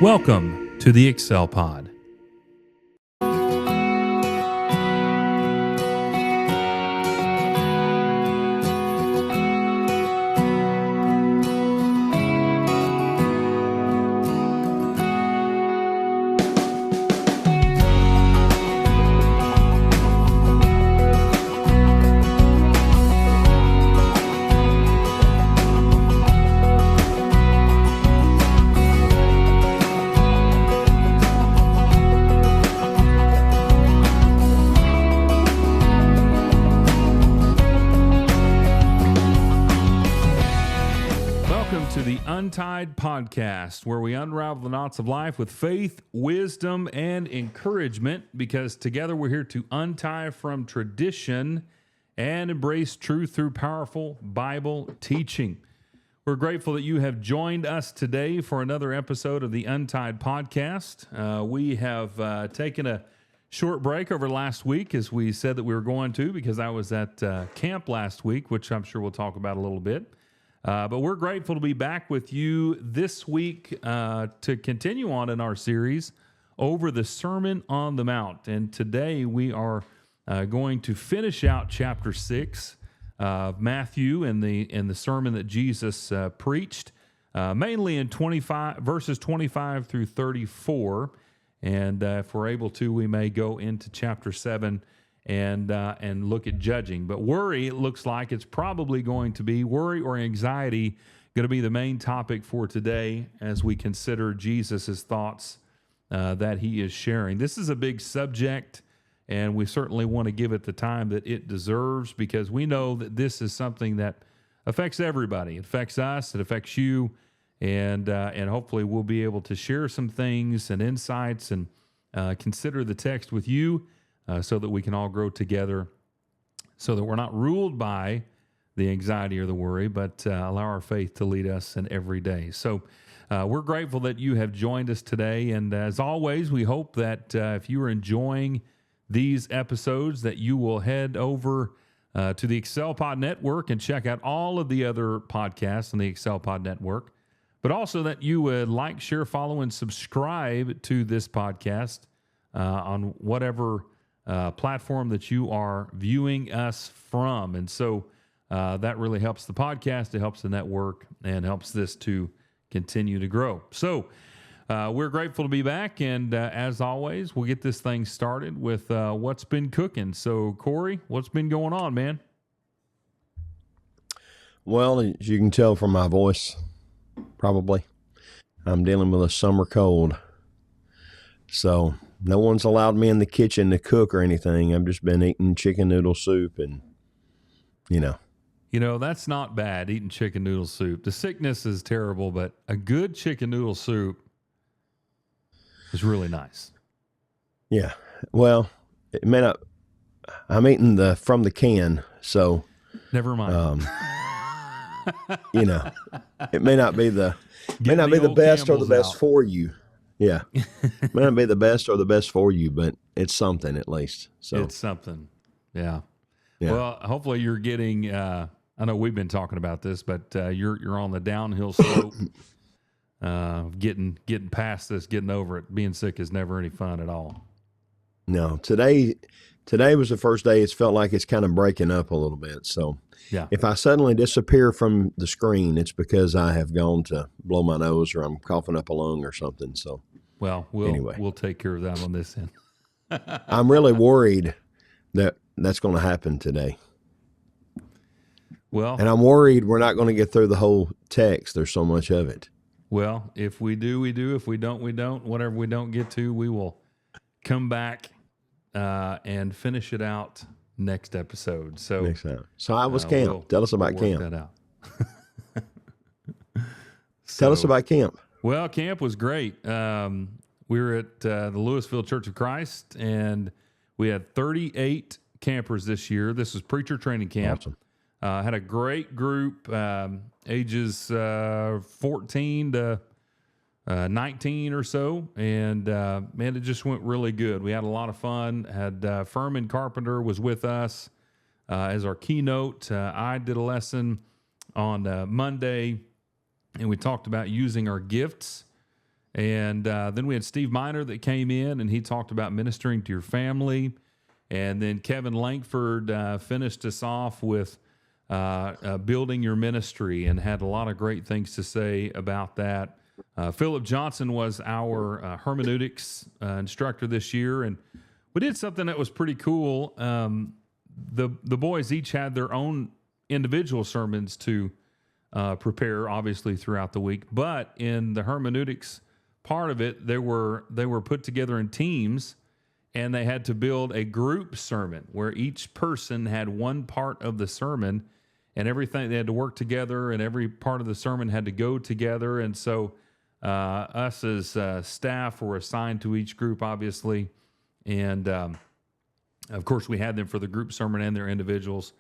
Welcome to the Excel Pod. To the Untied podcast, where we unravel the knots of life with faith, wisdom, and encouragement, because together we're here to untie from tradition and embrace truth through powerful Bible teaching. We're grateful that you have joined us today for another episode of the Untied podcast. We have taken a short break over last week, as we said that we were going to, because I was at camp last week, which I'm sure we'll talk about a little bit. But we're grateful to be back with you this week to continue on in our series over the Sermon on the Mount. And today we are going to finish out chapter 6 of Matthew in the sermon that Jesus preached, mainly in verses 25 through 34. And if we're able to, we may go into chapter 7 and look at judging. But worry, it looks like it's probably going to be worry or anxiety going to be the main topic for today as we consider Jesus' thoughts that he is sharing. This is a big subject, and we certainly want to give it the time that it deserves, because we know that this is something that affects everybody. It affects us, it affects you, and hopefully we'll be able to share some things and insights and consider the text with you, so that we can all grow together, so that we're not ruled by the anxiety or the worry, but allow our faith to lead us in every day. So we're grateful that you have joined us today. And as always, we hope that if you are enjoying these episodes, that you will head over to the Excel Pod Network and check out all of the other podcasts on the Excel Pod Network, but also that you would like, share, follow, and subscribe to this podcast on whatever platform that you are viewing us from. And so that really helps the podcast, it helps the network, and helps this to continue to grow. So we're grateful to be back, and as always, we'll get this thing started with what's been cooking. So Corey, what's been going on, man? Well, as you can tell from my voice, probably, I'm dealing with a summer cold. So no one's allowed me in the kitchen to cook or anything. I've just been eating chicken noodle soup and, You know, that's not bad, eating chicken noodle soup. The sickness is terrible, but a good chicken noodle soup is really nice. Yeah. Well, it may not, I'm eating from the can, so. Never mind. It may not be the best or the best for you. Yeah. May not be the best or the best for you, but it's something at least. So it's something. Yeah. Well, hopefully you're getting, I know we've been talking about this, but you're on the downhill slope, getting past this, getting over it. Being sick is never any fun at all. No, today was the first day it's felt like it's kind of breaking up a little bit. So if I suddenly disappear from the screen, it's because I have gone to blow my nose or I'm coughing up a lung or something. So we'll take care of that on this end. I'm really worried that that's going to happen today. Well, and I'm worried we're not going to get through the whole text. There's so much of it. Well, if we do, we do. If we don't, we don't. Whatever we don't get to, we will come back and finish it out next episode. So next time. So how was camp? Tell us about camp. That out. Tell us about camp. Well, camp was great. We were at the Louisville Church of Christ, and we had 38 campers this year. This was preacher training camp. Awesome. Had a great group, ages 14 to 19 or so, and man, it just went really good. We had a lot of fun. Had Furman Carpenter was with us as our keynote. I did a lesson on Monday. and we talked about using our gifts. And then we had Steve Miner that came in, and he talked about ministering to your family. And then Kevin Langford finished us off with building your ministry, and had a lot of great things to say about that. Philip Johnson was our hermeneutics instructor this year, and we did something that was pretty cool. The boys each had their own individual sermons to prepare, obviously, throughout the week. But in the hermeneutics part of it, they were put together in teams, and they had to build a group sermon where each person had one part of the sermon, and everything, they had to work together, and every part of the sermon had to go together. And so us as staff were assigned to each group, obviously, and of course we had them for the group sermon and their individuals,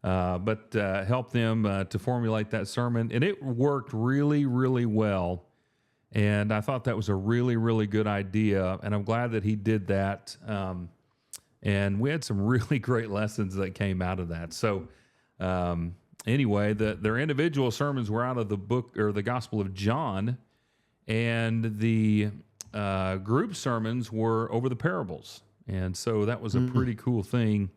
but helped them to formulate that sermon, and it worked really, really well. And I thought that was a really, really good idea, and I'm glad that he did that. And we had some really great lessons that came out of that. So anyway, their individual sermons were out of the book, or the Gospel of John, and the group sermons were over the parables. And so that was a pretty cool thing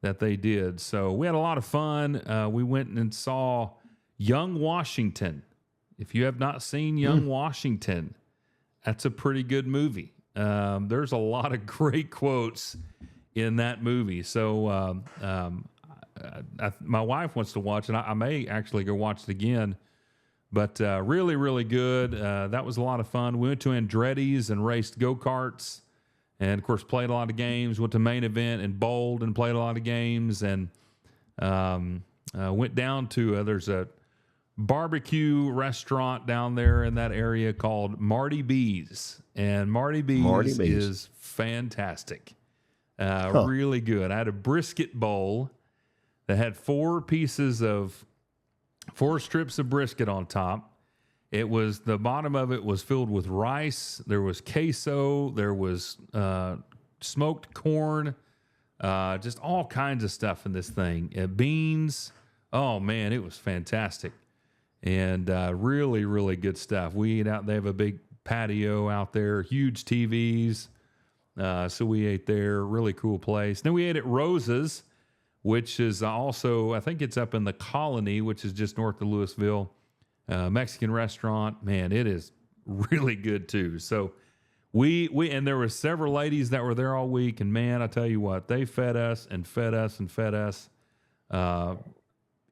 that they did. So we had a lot of fun. We went and saw Young Washington. If you have not seen Young Washington, that's a pretty good movie. There's a lot of great quotes in that movie. So my wife wants to watch it. I may actually go watch it again. But really, really good. That was a lot of fun. We went to Andretti's and raced go-karts, and, of course, played a lot of games. Went to Main Event and bowled and played a lot of games. And went down to, there's a barbecue restaurant down there in that area called Marty B's. And Marty B's is fantastic. Really good. I had a brisket bowl that had four strips of brisket on top. It was, the bottom of it was filled with rice. There was queso. There was smoked corn. Just all kinds of stuff in this thing. Beans. Oh, man, it was fantastic. And really, really good stuff. We ate out. They have a big patio out there, huge TVs. So we ate there. Really cool place. Then we ate at Rosa's, which is also, I think it's up in the Colony, which is just north of Louisville. Mexican restaurant. Man, it is really good too. So we and there were several ladies that were there all week, and man, I tell you what, they fed us and fed us and fed us.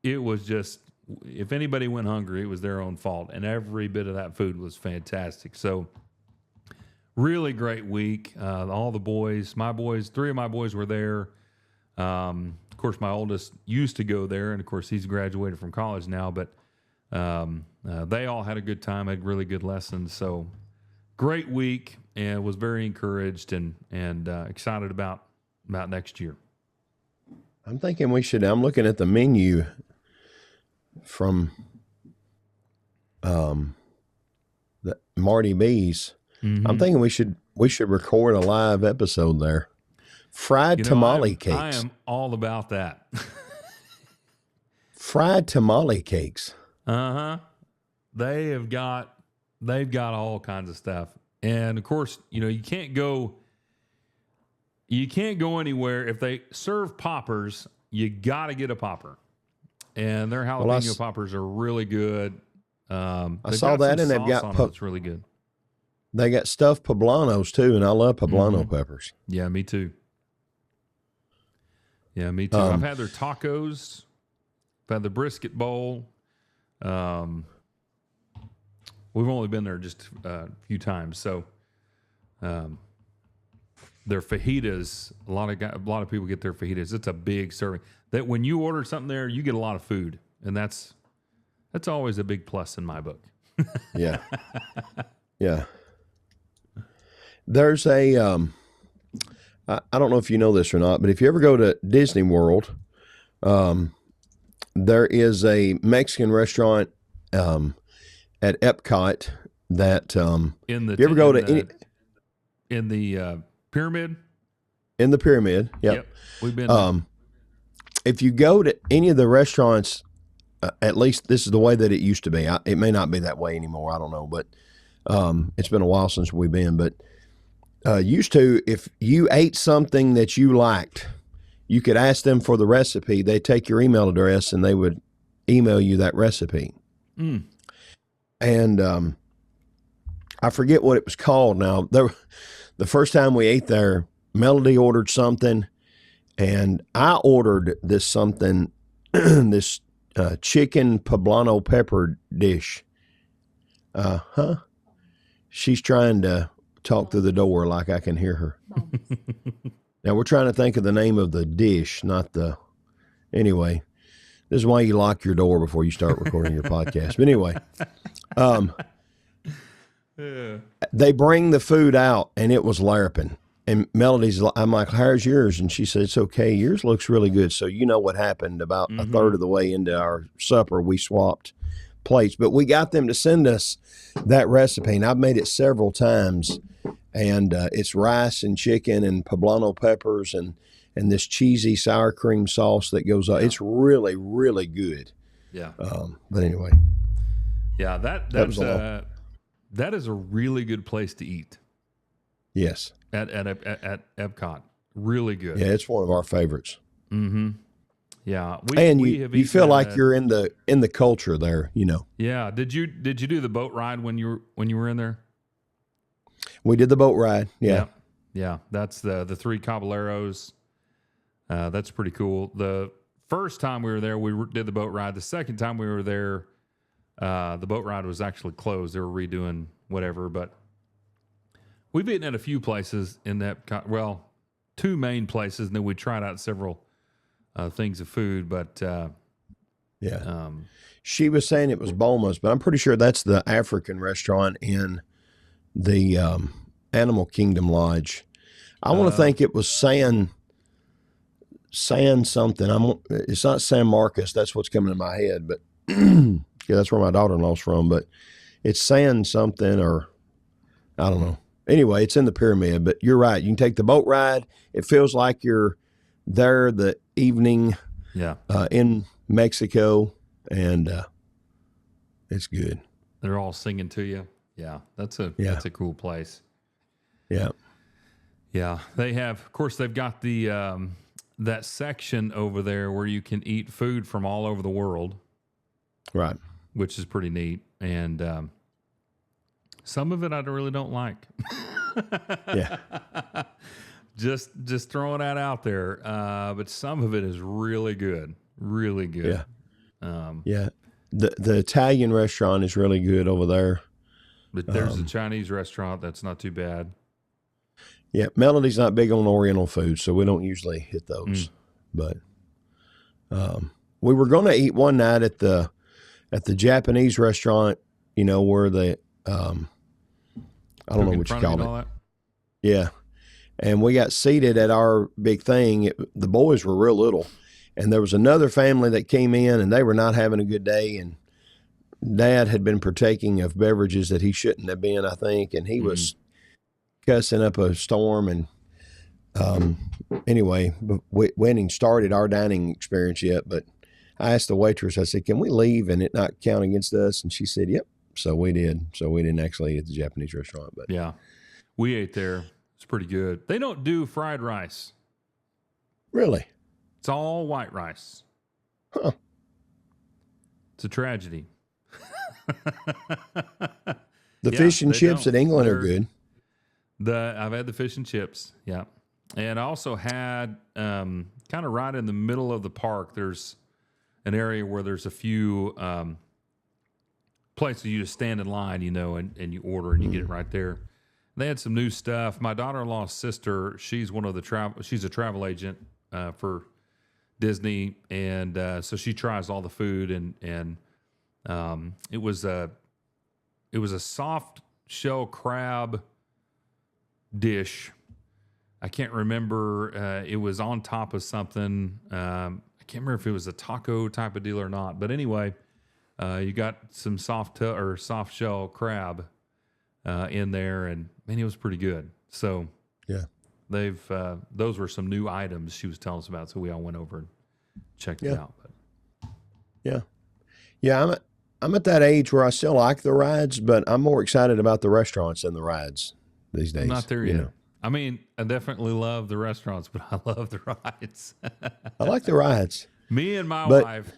It was just, if anybody went hungry, it was their own fault, and every bit of that food was fantastic. So really great week. All the boys, three of my boys were there. Of course, my oldest used to go there, and of course, he's graduated from college now, but they all had a good time, had really good lessons. So great week, and was very encouraged and excited about next year. I'm thinking I'm looking at the menu from the Marty B's. Mm-hmm. I'm thinking we should record a live episode there. Fried tamale cakes. I am all about that. Fried tamale cakes. Uh-huh. They've got all kinds of stuff. And of course, you can't go anywhere. If they serve poppers, you got to get a popper. And their jalapeno poppers are really good. I saw that, and they've got it's really good. They got stuffed poblanos too, and I love poblano peppers. Yeah, me too. I've had their tacos. I've had the brisket bowl. We've only been there just a few times, so their fajitas. A lot of people get their fajitas. It's a big serving. That when you order something there, you get a lot of food, and that's always a big plus in my book. Yeah. There's a I don't know if you know this or not, but if you ever go to Disney World, there is a Mexican restaurant at Epcot that in the pyramid. In the pyramid, yep. We've been. If you go to any of the restaurants at least this is the way that it used to be. It may not be that way anymore. I don't know, but it's been a while since we've been. But used to, if you ate something that you liked, you could ask them for the recipe. They'd take your email address and they would email you that recipe. Mm. And I forget what it was called now. The first time we ate there, Melody ordered something, and I ordered this something, this chicken poblano pepper dish. She's trying to talk through the door like I can hear her. Now, we're trying to think of the name of the dish, not the... Anyway, this is why you lock your door before you start recording your podcast. But anyway, they bring the food out, and it was larping. And Melody's, I'm like, how's yours? And she said, it's okay. Yours looks really good. So you know what happened about a third of the way into our supper, we swapped plates. But we got them to send us that recipe, and I've made it several times. And it's rice and chicken and poblano peppers and this cheesy sour cream sauce that goes on. It's really, really good. Yeah. But anyway. Yeah, that is a really good place to eat. Yes. At Epcot. Really good. Yeah, it's one of our favorites. Mm-hmm. Yeah. You feel like you're in the culture there, you know. Yeah. Did you do the boat ride when you were in there? We did the boat ride. Yeah. Yeah. That's the Three Caballeros. That's pretty cool. The first time we were there, we did the boat ride. The second time we were there, the boat ride was actually closed. They were redoing whatever, but we've eaten at a few places in that, well, two main places, and then we tried out several things of food, but she was saying it was Boma's, but I'm pretty sure that's the African restaurant in the Animal Kingdom Lodge. I want to think it was San something. It's not San Marcos. That's what's coming in my head, but yeah, that's where my daughter-in-law's from. But it's San something, or I don't know. Anyway, it's in the pyramid. But you're right. You can take the boat ride. It feels like you're there the evening. In Mexico, and it's good. They're all singing to you. Yeah, that's a cool place. Yeah. Yeah. They have, of course, they've got the that section over there where you can eat food from all over the world. Right. Which is pretty neat. And some of it I really don't like. Yeah. Just throwing that out there. But some of it is really good. Really good. Yeah. The Italian restaurant is really good over there. But there's a Chinese restaurant that's not too bad. Yeah, Melody's not big on Oriental food, so we don't usually hit those. But we were going to eat one night at the Japanese restaurant, you know, where the I don't know what you call it. Yeah, and we got seated at our big thing. The boys were real little, and there was another family that came in, and they were not having a good day, and Dad had been partaking of beverages that he shouldn't have been, I think, and he was cussing up a storm. And anyway, we hadn't started our dining experience yet, but I asked the waitress, I said, can we leave and it not count against us? And she said, yep. So we did. So we didn't actually eat at the Japanese restaurant. But yeah, we ate there. It's pretty good. They don't do fried rice. Really? It's all white rice. Huh. It's a tragedy. The fish and chips at England are good. I've had the fish and chips, yeah. And I also had, kind of right in the middle of the park, there's an area where there's a few places you just stand in line, you know, and you order and you get it right there. They had some new stuff. My daughter-in-law's sister, she's she's a travel agent for Disney, and so she tries all the food, and it was a soft shell crab dish. I can't remember. It was on top of something. I can't remember if it was a taco type of deal or not. But anyway, you got some soft shell crab in there, and man, it was pretty good. So yeah, those were some new items she was telling us about. So we all went over and checked it out. But yeah. Yeah, I'm at that age where I still like the rides, but I'm more excited about the restaurants than the rides these I'm not days. there You yet. know, I mean, I definitely love the restaurants, but I love the rides. I like the rides, Me and my but wife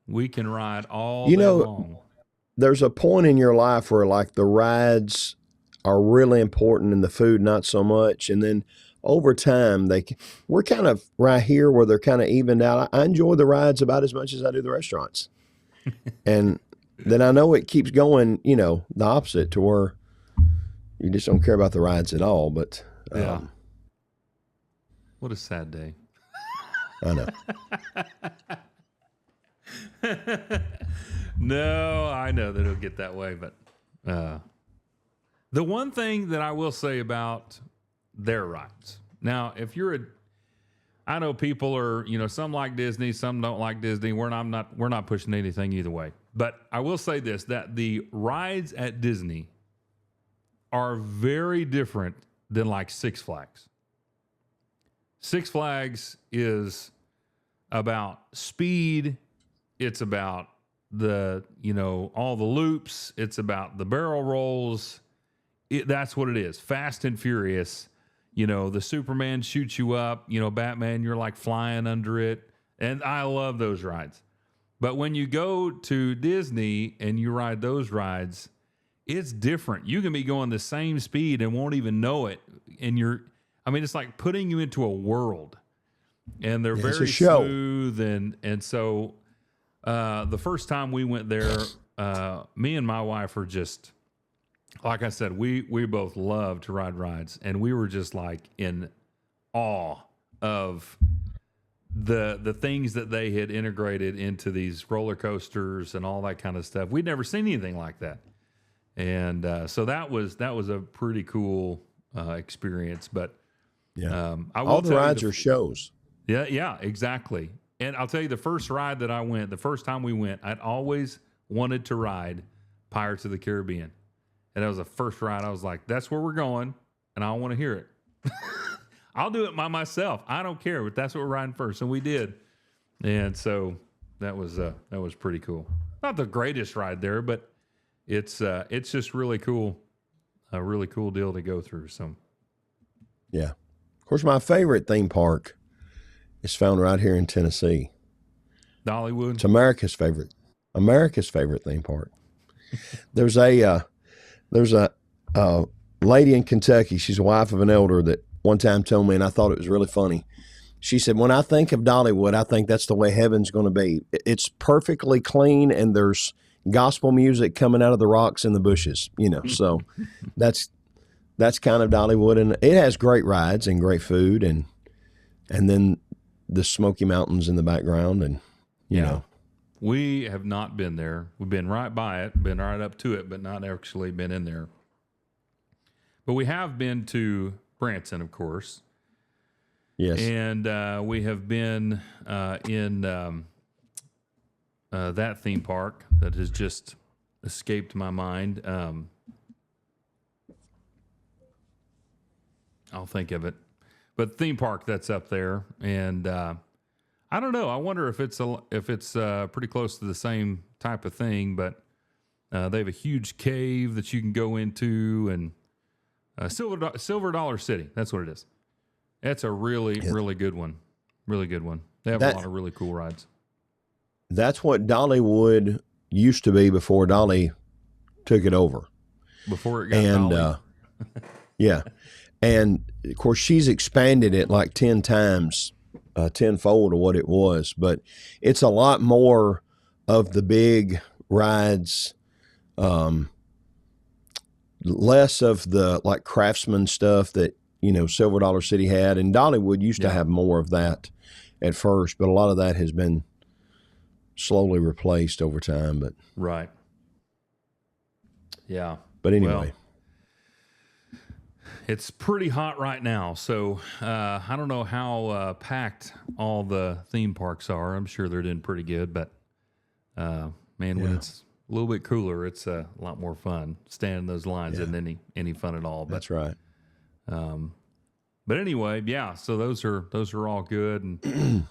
we can ride all you day know, long. there's a point in your life where like the rides are really important and the food not so much, and then over time we're kind of right here where they're kind of evened out. I enjoy the rides about as much as I do the restaurants, and then I know it keeps going, the opposite to where you just don't care about the rides at all. But Yeah. What a sad day. I know. No, I know that it'll get that way, but the one thing that I will say about their rides. Now, if you're I know people are, some like Disney, some don't like Disney. We're not pushing anything either way. But I will say this, that the rides at Disney are very different than like Six Flags. Six Flags is about speed. It's about all the loops. It's about the barrel rolls. That's what it is. Fast and furious. The Superman shoots you up. Batman, you're like flying under it. And I love those rides. But when you go to Disney and you ride those rides, it's different. You can be going the same speed and won't even know it. And it's like putting you into a world. And they're very smooth. And so the first time we went there, me and my wife were just, like I said, we both love to ride rides. And we were just like in awe of the things that they had integrated into these roller coasters and all that kind of stuff. We'd never seen anything like that. And so that was a pretty cool experience. But yeah, I will all the rides are shows. Yeah, exactly. And I'll tell you, the first time we went, I'd always wanted to ride Pirates of the Caribbean. And that was the first ride. I was like, that's where we're going, and I want to hear it. I'll do it by myself. I don't care, but that's what we're riding first. And we did. And so that was pretty cool. Not the greatest ride there, but it's just really cool. A really cool deal to go through. So yeah. Of course, my favorite theme park is found right here in Tennessee. Dollywood. It's America's favorite theme park. There's a lady in Kentucky. She's a wife of an elder that one time told me, and I thought it was really funny. She said, when I think of Dollywood, I think that's the way heaven's going to be. It's perfectly clean, and there's gospel music coming out of the rocks and the bushes, So that's kind of Dollywood, and it has great rides and great food, and then the Smoky Mountains in the background, and you know. We have not been there. We've been right by it, been right up to it, but not actually been in there. But we have been to Branson, of course. Yes. And we have been in that theme park that has just escaped my mind. I'll think of it. But theme park that's up there, and I don't know. I wonder if it's pretty close to the same type of thing. But they have a huge cave that you can go into, and Silver Dollar City. That's what it is. That's a really good one. Really good one. They have a lot of really cool rides. That's what Dollywood used to be before Dolly took it over. Before it got Dolly. Yeah. And, of course, she's expanded it like 10 times, tenfold of what it was. But it's a lot more of the big rides, less of the, like, Craftsman stuff that, Silver Dollar City had. And Dollywood used to have more of that at first, but a lot of that has been slowly replaced over time. But right. Yeah. But anyway. It's pretty hot right now, so I don't know how packed all the theme parks are. I'm sure they're doing pretty good, but when it's a little bit cooler, it's a lot more fun. Standing in those lines isn't any fun at all. But, that's right. But anyway, so those are all good, and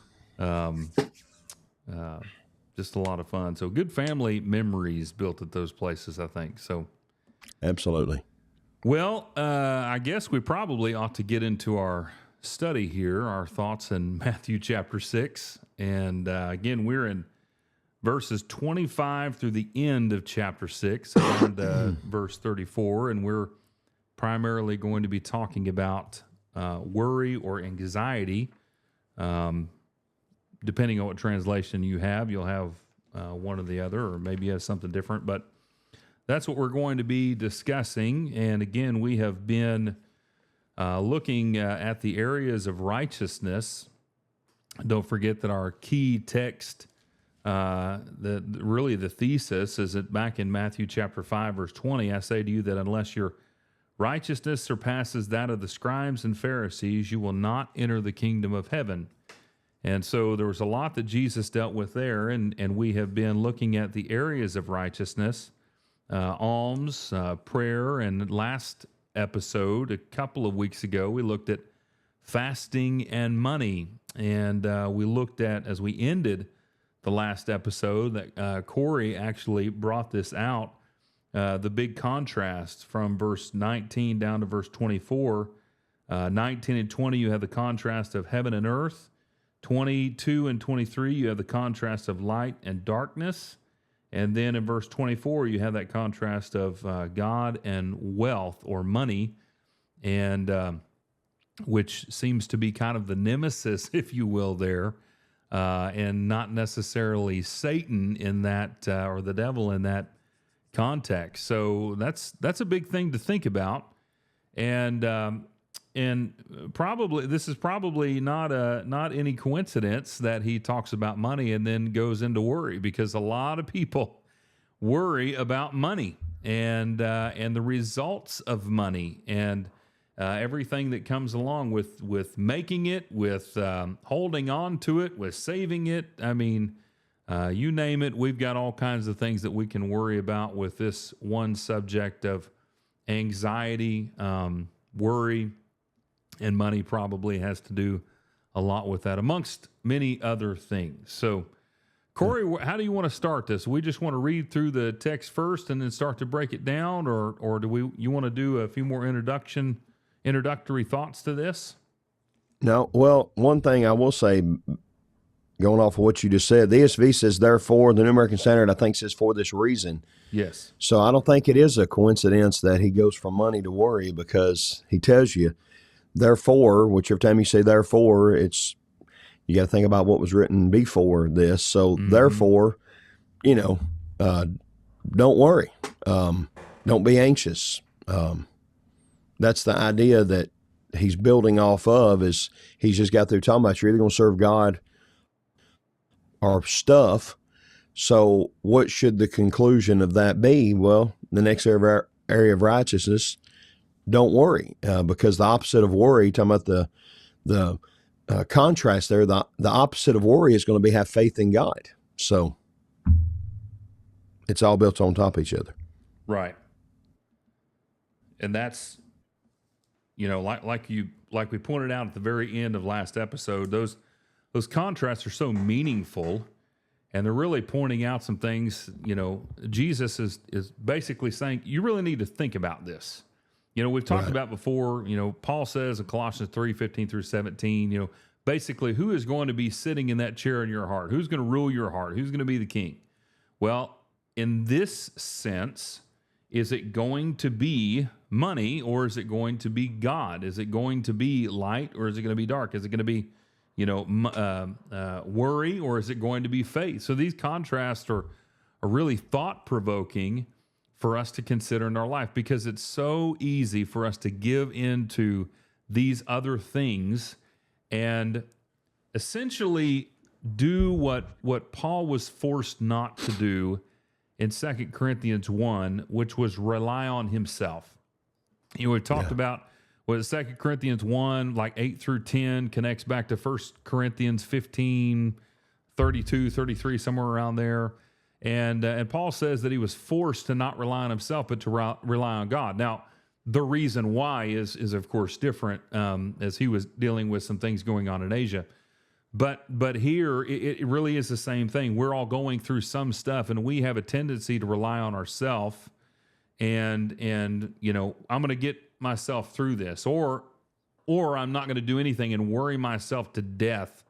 just a lot of fun. So good family memories built at those places, I think. So absolutely. Well, I guess we probably ought to get into our study here, our thoughts in Matthew chapter 6. And again, we're in verses 25 through the end of chapter 6 and verse 34. And we're primarily going to be talking about worry or anxiety. Depending on what translation you have, you'll have one or the other, or maybe you have something different. But that's what we're going to be discussing. And again, we have been looking at the areas of righteousness. Don't forget that our key text, really the thesis, is that back in Matthew chapter 5, verse 20, I say to you that unless your righteousness surpasses that of the scribes and Pharisees, you will not enter the kingdom of heaven. And so there was a lot that Jesus dealt with there, and we have been looking at the areas of righteousness, alms, prayer, and last episode, a couple of weeks ago, we looked at fasting and money. And we looked at, as we ended the last episode, that Corey actually brought this out, the big contrast from verse 19 down to verse 24. 19 and 20, you have the contrast of heaven and earth. 22 and 23, you have the contrast of light and darkness. And then in verse 24, you have that contrast of God and wealth or money, and which seems to be kind of the nemesis, if you will, there, and not necessarily Satan in that or the devil in that context. So that's a big thing to think about, and probably this is probably not any coincidence that he talks about money and then goes into worry, because a lot of people worry about money and the results of money and everything that comes along with making it, with holding on to it, with saving it. I mean, you name it, we've got all kinds of things that we can worry about with this one subject of anxiety, worry. And money probably has to do a lot with that, amongst many other things. So, Corey, how do you want to start this? We just want to read through the text first and then start to break it down, or do you want to do a few more introductory thoughts to this? No. Well, one thing I will say, going off of what you just said, the ESV says therefore. The New American Standard, I think, says for this reason. Yes. So I don't think it is a coincidence that he goes from money to worry, because he tells you, therefore, whichever time you say therefore, you got to think about what was written before this. So therefore, don't worry. Don't be anxious. That's the idea that he's building off of, is he's just got through talking about you're either going to serve God or stuff. So what should the conclusion of that be? Well, the next area of righteousness, don't worry, because the opposite of worry, talking about the contrast there, the opposite of worry is going to be have faith in God. So it's all built on top of each other. Right. And that's, like we pointed out at the very end of last episode, those contrasts are so meaningful, and they're really pointing out some things. Jesus is basically saying, you really need to think about this. We've talked about before, Paul says in Colossians 3:15 through 17, basically, who is going to be sitting in that chair in your heart? Who's going to rule your heart? Who's going to be the king? Well, in this sense, is it going to be money, or is it going to be God? Is it going to be light, or is it going to be dark? Is it going to be, worry, or is it going to be faith? So these contrasts are really thought-provoking for us to consider in our life, because it's so easy for us to give into these other things and essentially do what Paul was forced not to do in 2 Corinthians 1, which was rely on himself. We've talked about what 2 Corinthians 1, like 8 through 10, connects back to 1 Corinthians 15, 32, 33, somewhere around there. And Paul says that he was forced to not rely on himself, but to rely on God. Now, the reason why is of course different, as he was dealing with some things going on in Asia. But here it really is the same thing. We're all going through some stuff, and we have a tendency to rely on ourselves and I'm going to get myself through this, or I'm not going to do anything and worry myself to death,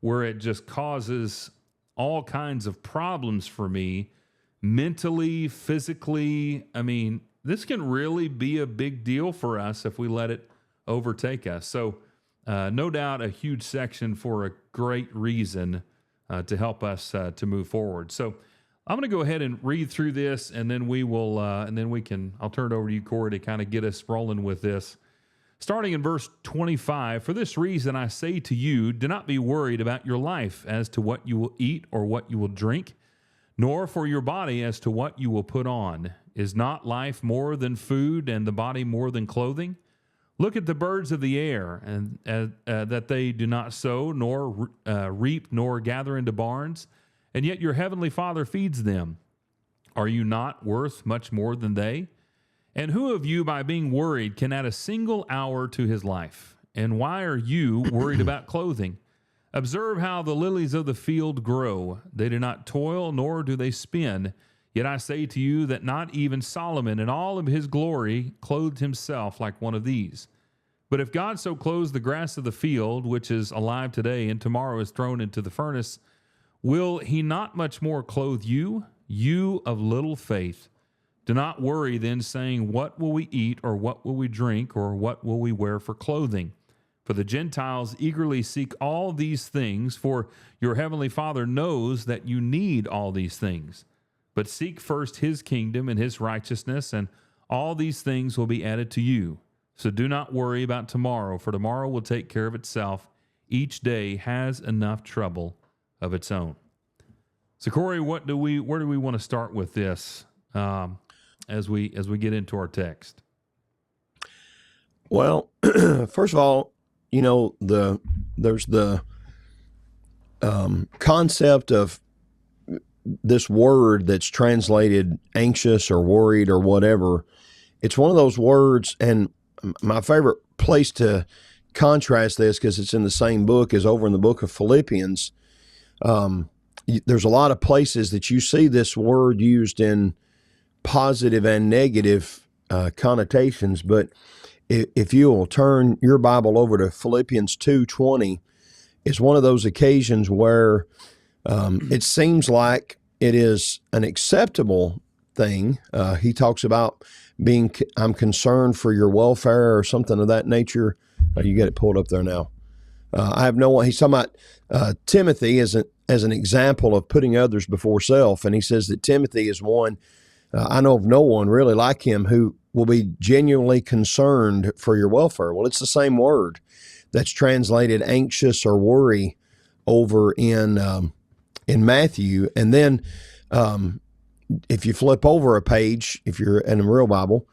where it just causes all kinds of problems for me mentally, physically. I mean, this can really be a big deal for us if we let it overtake us. So no doubt a huge section for a great reason to help us to move forward. So I'm going to go ahead and read through this, and then I'll turn it over to you, Corey, to kind of get us rolling with this. Starting in verse 25, for this reason I say to you, do not be worried about your life as to what you will eat or what you will drink, nor for your body as to what you will put on. Is not life more than food, and the body more than clothing? Look at the birds of the air, and that they do not sow, nor reap, nor gather into barns, and yet your heavenly Father feeds them. Are you not worth much more than they? And who of you, by being worried, can add a single hour to his life? And why are you worried about clothing? Observe how the lilies of the field grow. They do not toil, nor do they spin. Yet I say to you that not even Solomon in all of his glory clothed himself like one of these. But if God so clothes the grass of the field, which is alive today and tomorrow is thrown into the furnace, will he not much more clothe you, you of little faith? Do not worry then, saying, what will we eat, or what will we drink, or what will we wear for clothing? For the Gentiles eagerly seek all these things, for your heavenly Father knows that you need all these things. But seek first his kingdom and his righteousness, and all these things will be added to you. So do not worry about tomorrow, for tomorrow will take care of itself. Each day has enough trouble of its own. So Corey, where do we want to start with this as we get into our text? Well, first of all, there's the concept of this word that's translated anxious or worried or whatever. It's one of those words, and my favorite place to contrast this, because it's in the same book, is over in the book of Philippians. There's a lot of places that you see this word used in positive and negative connotations, but if you will turn your Bible over to Philippians 2:20, it's one of those occasions where it seems like it is an acceptable thing. He talks about I'm concerned for your welfare or something of that nature. You get it pulled up there now. He's talking about Timothy as an example of putting others before self. And he says that Timothy is one, I know of no one really like him who will be genuinely concerned for your welfare. Well, it's the same word that's translated anxious or worry over in Matthew. And then if you flip over a page, if you're in a real Bible,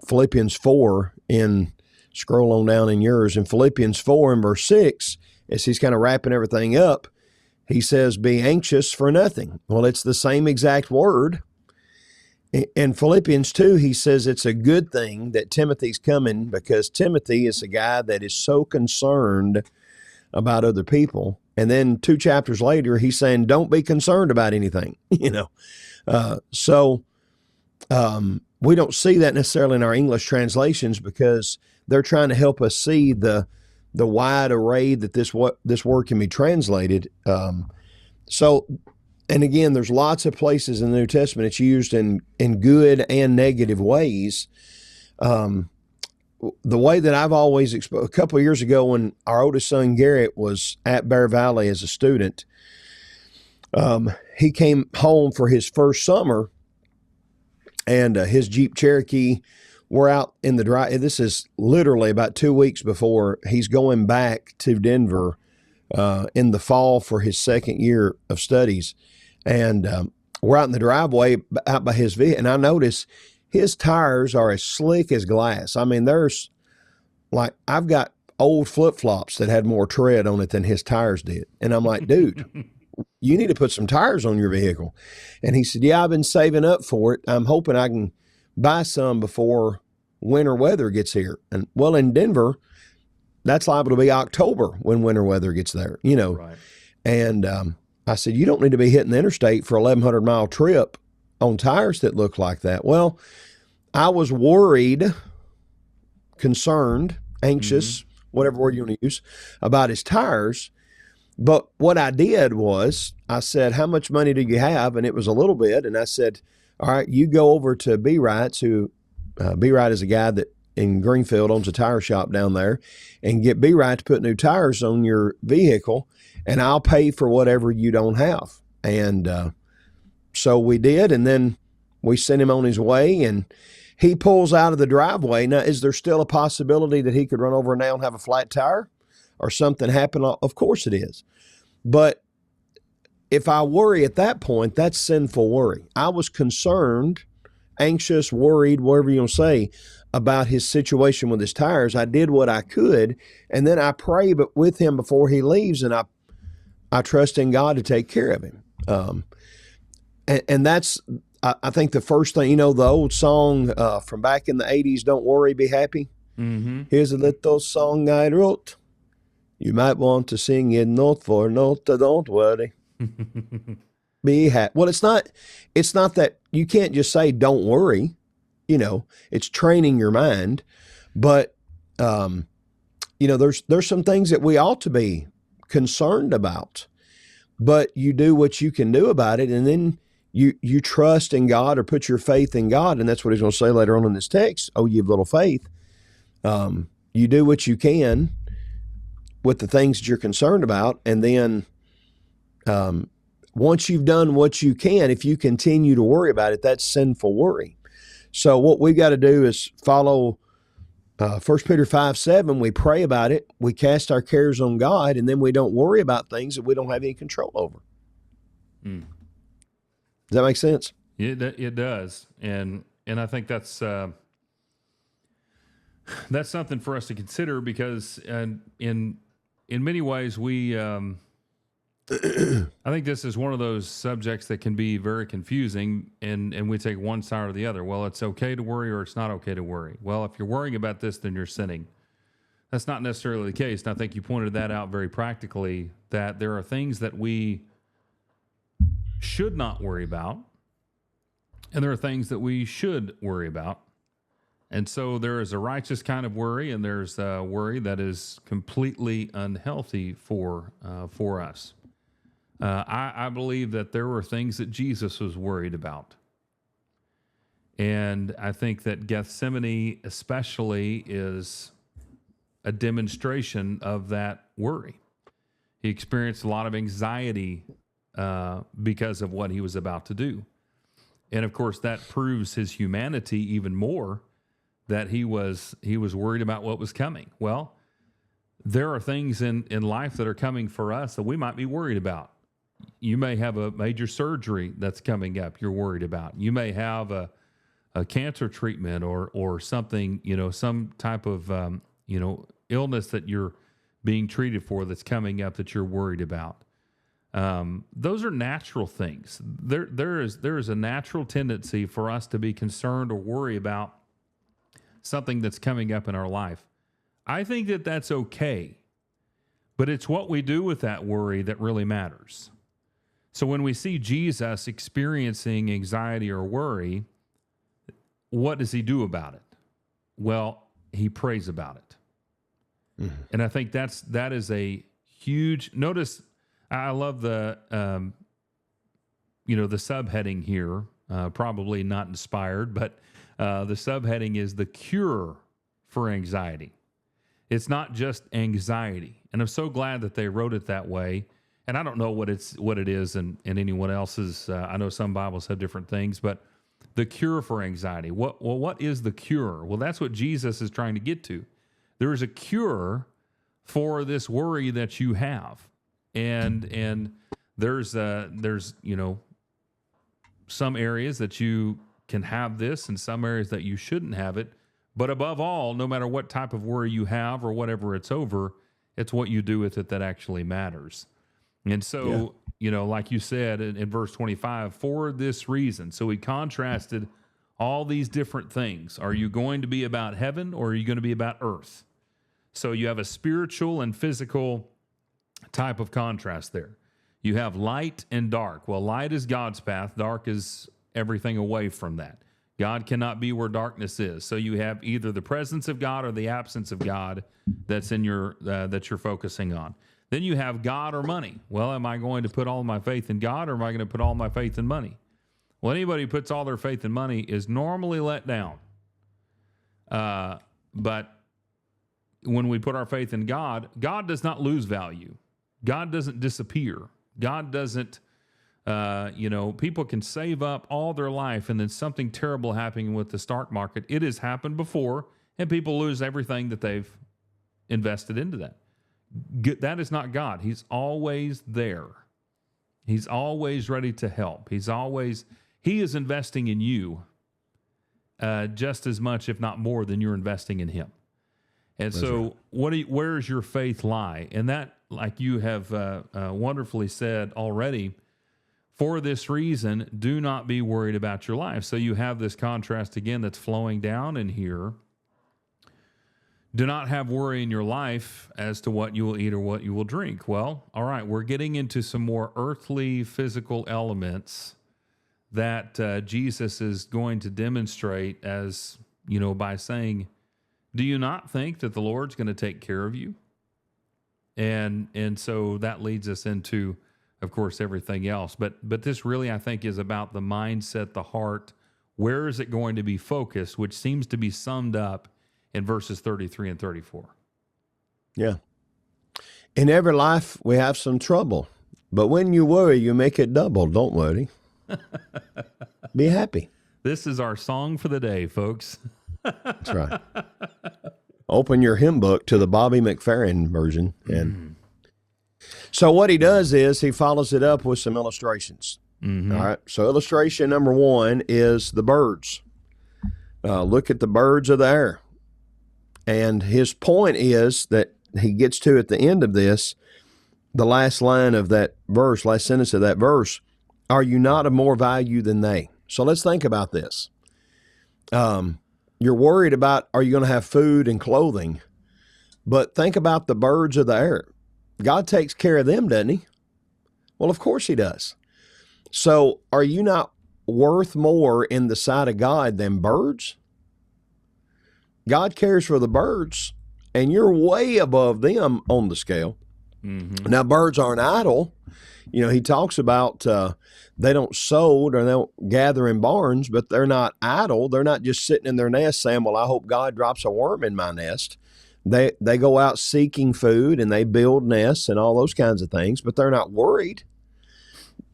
Philippians 4, scroll on down in yours, in Philippians 4 and verse 6, as he's kind of wrapping everything up, he says, be anxious for nothing. Well, it's the same exact word. In Philippians 2, he says it's a good thing that Timothy's coming, because Timothy is a guy that is so concerned about other people. And then 2 chapters later, he's saying, don't be concerned about anything, So we don't see that necessarily in our English translations, because they're trying to help us see the wide array that this word can be translated. And again, there's lots of places in the New Testament it's used in good and negative ways. The way that I've always a couple of years ago, when our oldest son Garrett was at Bear Valley as a student, he came home for his first summer, and his Jeep Cherokee were out in the drive. This is literally about 2 weeks before he's going back to Denver in the fall for his second year of studies. And we're out in the driveway out by his vehicle, and I notice his tires are as slick as glass. I mean, I've got old flip-flops that had more tread on it than his tires did. And I'm like, dude, you need to put some tires on your vehicle. And he said, yeah, I've been saving up for it. I'm hoping I can buy some before winter weather gets here. And well, in Denver, that's liable to be October when winter weather gets there, Right. And I said, you don't need to be hitting the interstate for a 1,100-mile trip on tires that look like that. Well, I was worried, concerned, anxious, whatever word you want to use, about his tires. But what I did was I said, how much money do you have? And it was a little bit. And I said, all right, you go over to B. Wright's, who B. Wright is a guy that in Greenfield owns a tire shop down there, and get B. Wright to put new tires on your vehicle, and I'll pay for whatever you don't have. And so we did, and then we sent him on his way, and he pulls out of the driveway. Now, is there still a possibility that he could run over now and have a flat tire or something happen? Of course it is. But if I worry at that point, that's sinful worry. I was concerned, anxious, worried, whatever you want to say, about his situation with his tires. I did what I could, and then I pray with him before he leaves, and I trust in God to take care of him. And that's, I think, the first thing, the old song from back in the 80s, Don't Worry, Be Happy. Mm-hmm. Here's a little song I wrote. You might want to sing it note for note. Don't worry. Be happy. Well, it's not that you can't just say don't worry. It's training your mind. But there's some things that we ought to be concerned about. But you do what you can do about it, and then you trust in God or put your faith in God, and that's what he's going to say later on in this text. Oh, you have little faith. You do what you can with the things that you're concerned about, and then once you've done what you can, if you continue to worry about it, that's sinful worry. So what we've got to do is follow 1 Peter 5:7. We pray about it, we cast our cares on God, and then we don't worry about things that we don't have any control over. Does that make sense? It does, and I think that's something for us to consider, because in many ways we I think this is one of those subjects that can be very confusing, and we take one side or the other. Well, it's okay to worry, or it's not okay to worry. Well, if you're worrying about this, then you're sinning. That's not necessarily the case, and I think you pointed that out very practically, that there are things that we should not worry about, and there are things that we should worry about. And so there is a righteous kind of worry, and there's a worry that is completely unhealthy for us. I believe that there were things that Jesus was worried about. And I think that Gethsemane especially is a demonstration of that worry. He experienced a lot of anxiety because of what he was about to do. And of course, that proves his humanity even more, that he was worried about what was coming. Well, there are things in life that are coming for us that we might be worried about. You may have a major surgery that's coming up you're worried about. You may have a cancer treatment or something, some type of, illness that you're being treated for that's coming up that you're worried about. Those are natural things. There is a natural tendency for us to be concerned or worry about something that's coming up in our life. I think that that's okay, but it's what we do with that worry that really matters. So when we see Jesus experiencing anxiety or worry, what does he do about it? Well, he prays about it. Mm-hmm. And I think that is a huge, notice, I love the subheading here, probably not inspired, but the subheading is the cure for anxiety. It's not just anxiety. And I'm so glad that they wrote it that way. And I don't know what it is in anyone else's. I know some Bibles have different things, but the cure for anxiety. What is the cure? Well, that's what Jesus is trying to get to. There is a cure for this worry that you have. And there's some areas that you can have this and some areas that you shouldn't have it. But above all, no matter what type of worry you have or whatever it's over, it's what you do with it that actually matters. And so, like you said in verse 25, for this reason. So he contrasted all these different things. Are you going to be about heaven or are you going to be about earth? So you have a spiritual and physical type of contrast there. You have light and dark. Well, light is God's path. Dark is everything away from that. God cannot be where darkness is. So you have either the presence of God or the absence of God that's in your that you're focusing on. Then you have God or money. Well, am I going to put all my faith in God, or am I going to put all my faith in money? Well, anybody who puts all their faith in money is normally let down. But when we put our faith in God, God does not lose value. God doesn't disappear. God doesn't, people can save up all their life and then something terrible happening with the stock market. It has happened before, and people lose everything that they've invested into that. That is not God. He's always there. He's always ready to help. He is investing in you just as much, if not more, than you're investing in him. And that's so right. Where does your faith lie? And that, like you have wonderfully said already, for this reason, do not be worried about your life. So you have this contrast again that's flowing down in here. Do not have worry in your life as to what you will eat or what you will drink. Well, all right, we're getting into some more earthly, physical elements that Jesus is going to demonstrate as, by saying, do you not think that the Lord's going to take care of you? And so that leads us into, of course, everything else. But this really, I think, is about the mindset, the heart. Where is it going to be focused, which seems to be summed up in verses 33 and 34. Yeah. In every life, we have some trouble. But when you worry, you make it double. Don't worry. Be happy. This is our song for the day, folks. That's right. Open your hymn book to the Bobby McFerrin version. And so what he does is he follows it up with some illustrations. Mm-hmm. All right. So illustration number 1 is the birds. Look at the birds of the air. And his point is that he gets to at the end of this, the last line of that verse, last sentence of that verse, are you not of more value than they? So let's think about this. You're worried about, are you going to have food and clothing? But think about the birds of the air. God takes care of them, doesn't he? Well, of course he does. So are you not worth more in the sight of God than birds? God cares for the birds, and you're way above them on the scale. Mm-hmm. Now, birds aren't idle. He talks about they don't sow or they don't gather in barns, but they're not idle. They're not just sitting in their nest saying, well, I hope God drops a worm in my nest. They go out seeking food, and they build nests and all those kinds of things, but they're not worried.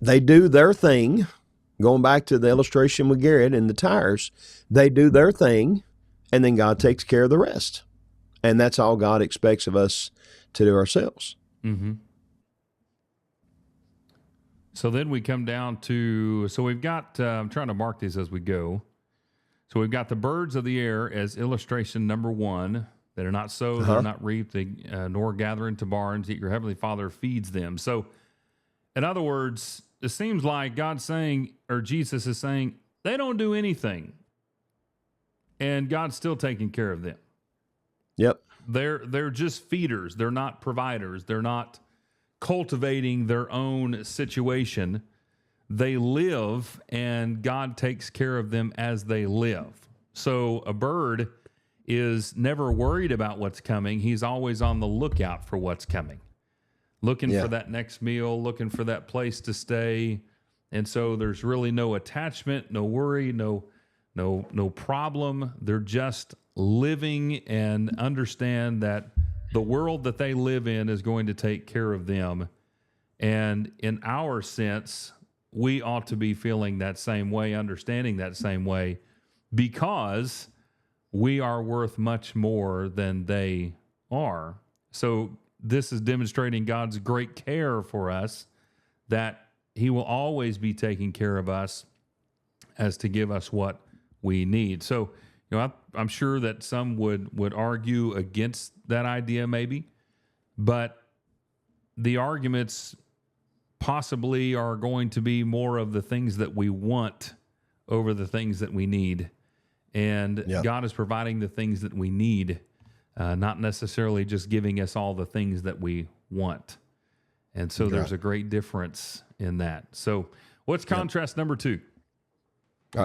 They do their thing. Going back to the illustration with Garrett and the tires, they do their thing, and then God takes care of the rest. And that's all God expects of us to do ourselves. Mm-hmm. So then we come down to, so we've got, I'm trying to mark these as we go. So we've got the birds of the air as illustration number 1, that are not sowed, they're not reaped, nor gather into barns, yet your heavenly Father feeds them. So in other words, it seems like God's saying, or Jesus is saying, they don't do anything, and God's still taking care of them. Yep. They're just feeders. They're not providers. They're not cultivating their own situation. They live, and God takes care of them as they live. So a bird is never worried about what's coming. He's always on the lookout for what's coming, looking for that next meal, looking for that place to stay. And so there's really no attachment, no worry, no problem. They're just living and understand that the world that they live in is going to take care of them. And in our sense, we ought to be feeling that same way, understanding that same way, because we are worth much more than they are. So this is demonstrating God's great care for us, that he will always be taking care of us as to give us what we need. So, I'm sure that some would argue against that idea maybe, but the arguments possibly are going to be more of the things that we want over the things that we need. And God is providing the things that we need not necessarily just giving us all the things that we want. And so there's a great difference in that. So what's contrast number 2?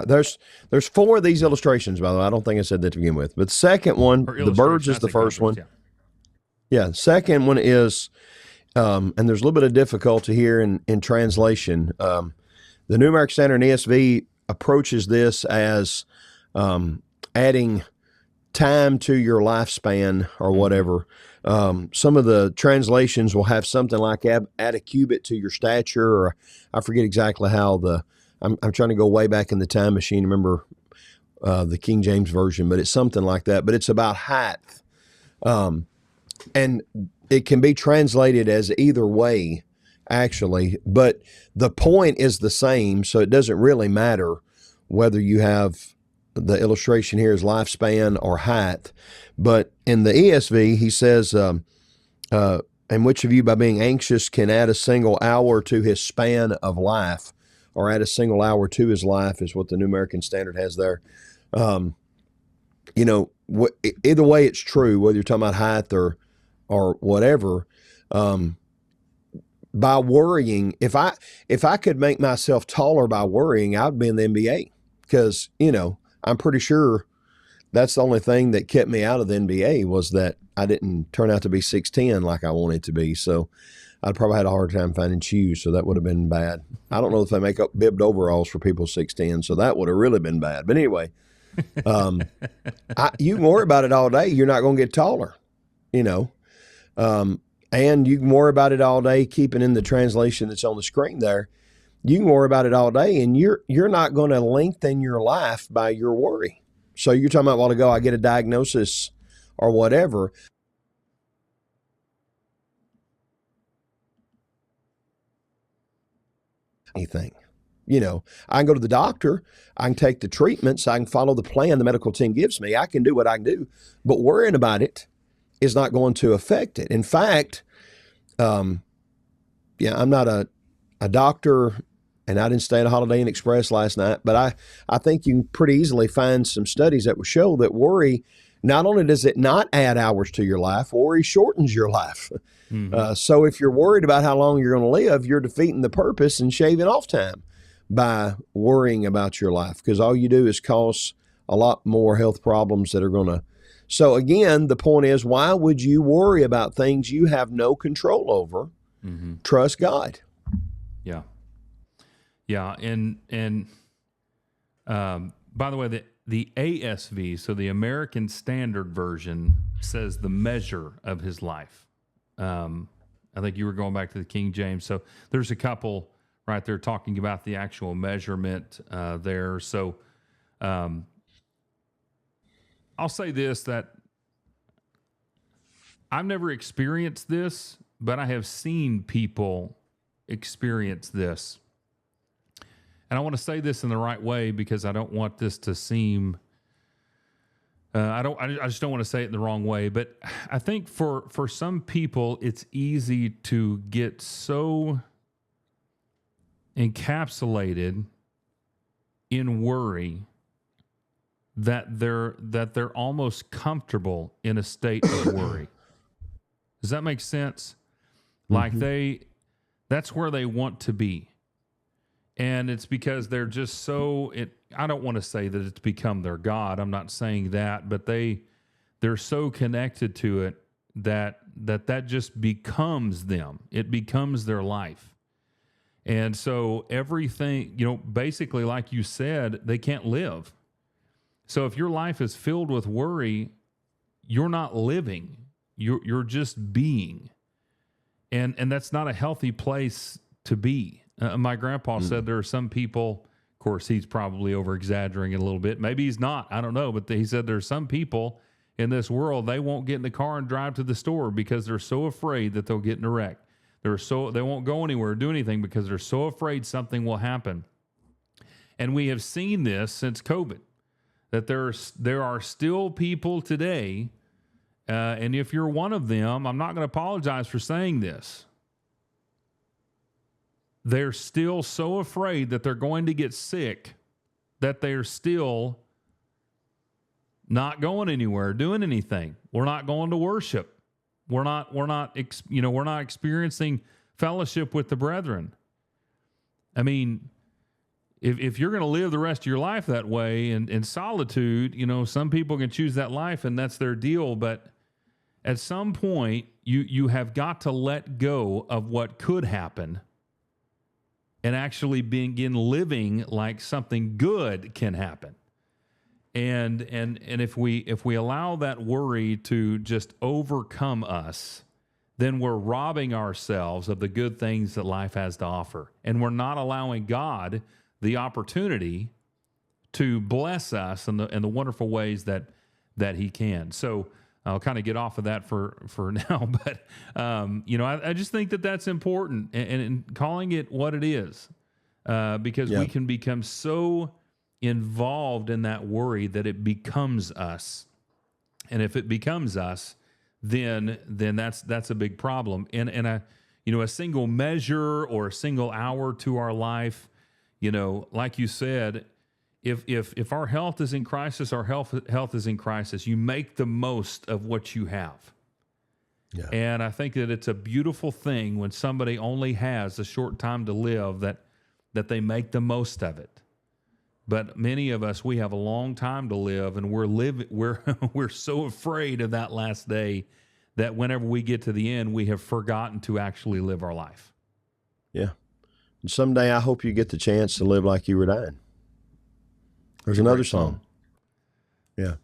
There's 4 of these illustrations, by the way. I don't think I said that to begin with. But the second one, the birds is the first one. Yeah, second one is, and there's a little bit of difficulty here in translation. The New American Standard and ESV approaches this as adding time to your lifespan or whatever. Some of the translations will have something like add a cubit to your stature, or I forget exactly how I'm trying to go way back in the time machine. Remember the King James Version, but it's something like that. But it's about height. And it can be translated as either way, actually. But the point is the same, so it doesn't really matter whether you have the illustration here is lifespan or height. But in the ESV, he says, and which of you by being anxious can add a single hour to his span of life, or add a single hour to his life, is what the New American Standard has there. Either way, it's true, whether you're talking about height or whatever. By worrying, if I could make myself taller by worrying, I'd be in the NBA, because, I'm pretty sure that's the only thing that kept me out of the NBA was that I didn't turn out to be 6'10" like I wanted to be. So I'd probably had a hard time finding shoes, so that would have been bad. I don't know if they make up bibbed overalls for people 6'10", so that would have really been bad. But anyway, you can worry about it all day. You're not going to get taller, and you can worry about it all day, keeping in the translation that's on the screen there. You can worry about it all day, and you're not going to lengthen your life by your worry. So you're talking about a while ago, I get a diagnosis or whatever. Anything. I can go to the doctor, I can take the treatments, I can follow the plan the medical team gives me. I can do what I can do, but worrying about it is not going to affect it. In fact, I'm not a doctor, and I didn't stay at a Holiday Inn Express last night, but I think you can pretty easily find some studies that will show that worry, not only does it not add hours to your life, worry shortens your life. Mm-hmm. So if you're worried about how long you're going to live, you're defeating the purpose and shaving off time by worrying about your life, because all you do is cause a lot more health problems that are going to. So again, the point is, why would you worry about things you have no control over? Mm-hmm. Trust God. Yeah. Yeah. And by the way, the ASV, so the American Standard Version, says the measure of his life. I think you were going back to the King James. So there's a couple right there talking about the actual measurement there. So I'll say this, that I've never experienced this, but I have seen people experience this. And I want to say this in the right way, because I don't want this to seem, I just don't want to say it in the wrong way. But I think for some people, it's easy to get so encapsulated in worry that they're almost comfortable in a state of worry. Does that make sense? Mm-hmm. Like that's where they want to be. And it's because they're just so, I don't want to say that it's become their God. I'm not saying that, but they're so connected to it that just becomes them. It becomes their life. And so everything, basically, like you said, they can't live. So if your life is filled with worry, you're not living. You're just being. And that's not a healthy place to be. My grandpa said there are some people, of course, he's probably over-exaggerating a little bit. Maybe he's not. I don't know. But he said there are some people in this world, they won't get in the car and drive to the store because they're so afraid that they'll get in a wreck. They won't go anywhere or do anything because they're so afraid something will happen. And we have seen this since COVID, that there are still people today, and if you're one of them, I'm not going to apologize for saying this. They're still so afraid that they're going to get sick that they're still not going anywhere, doing anything. We're not going to worship. We're not experiencing fellowship with the brethren. I mean, if you're going to live the rest of your life that way in solitude, some people can choose that life and that's their deal. But at some point, you have got to let go of what could happen and actually begin living like something good can happen. And if we allow that worry to just overcome us, then we're robbing ourselves of the good things that life has to offer. And we're not allowing God the opportunity to bless us in the wonderful ways that he can. So I'll kind of get off of that for now. But, I just think that that's important and calling it what it is, because we can become so involved in that worry that it becomes us. And if it becomes us, then that's a big problem. And a single measure or a single hour to our life, like you said, if our health is in crisis, our health is in crisis. You make the most of what you have. Yeah. And I think that it's a beautiful thing when somebody only has a short time to live that they make the most of it. But many of us, we have a long time to live, and we're so afraid of that last day that whenever we get to the end, we have forgotten to actually live our life. Yeah. And someday I hope you get the chance to live like you were dying. There's another song. Yeah.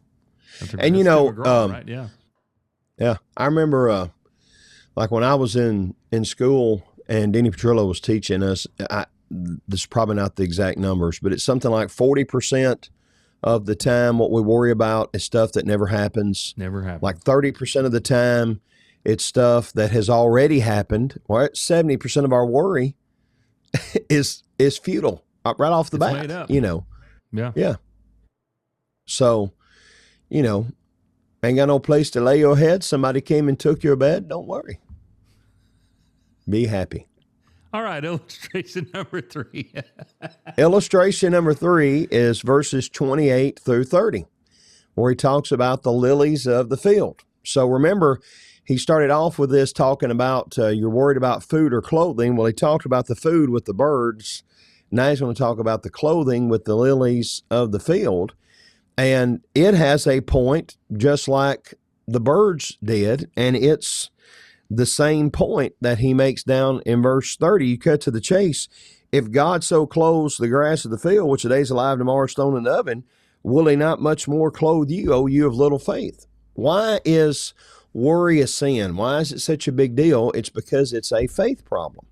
And right? Yeah. Yeah. I remember, like when I was in school and Denny Petrillo was teaching us, this is probably not the exact numbers, but it's something like 40% of the time what we worry about is stuff that never happens. Never happens. Like 30% of the time it's stuff that has already happened. Well, 70% of our worry is futile right off the bat. Made up. Yeah. Yeah. So, ain't got no place to lay your head. Somebody came and took your bed. Don't worry. Be happy. All right, illustration number 3. Illustration number 3 is verses 28 through 30, where he talks about the lilies of the field. So remember, he started off with this talking about you're worried about food or clothing. Well, he talked about the food with the birds. Now he's going to talk about the clothing with the lilies of the field. And it has a point just like the birds did, and it's the same point that he makes down in verse 30. You cut to the chase. If God so clothes the grass of the field, which today's alive, tomorrow thrown in the oven, will he not much more clothe you, O you of little faith? Why is worry a sin? Why is it such a big deal? It's because it's a faith problem.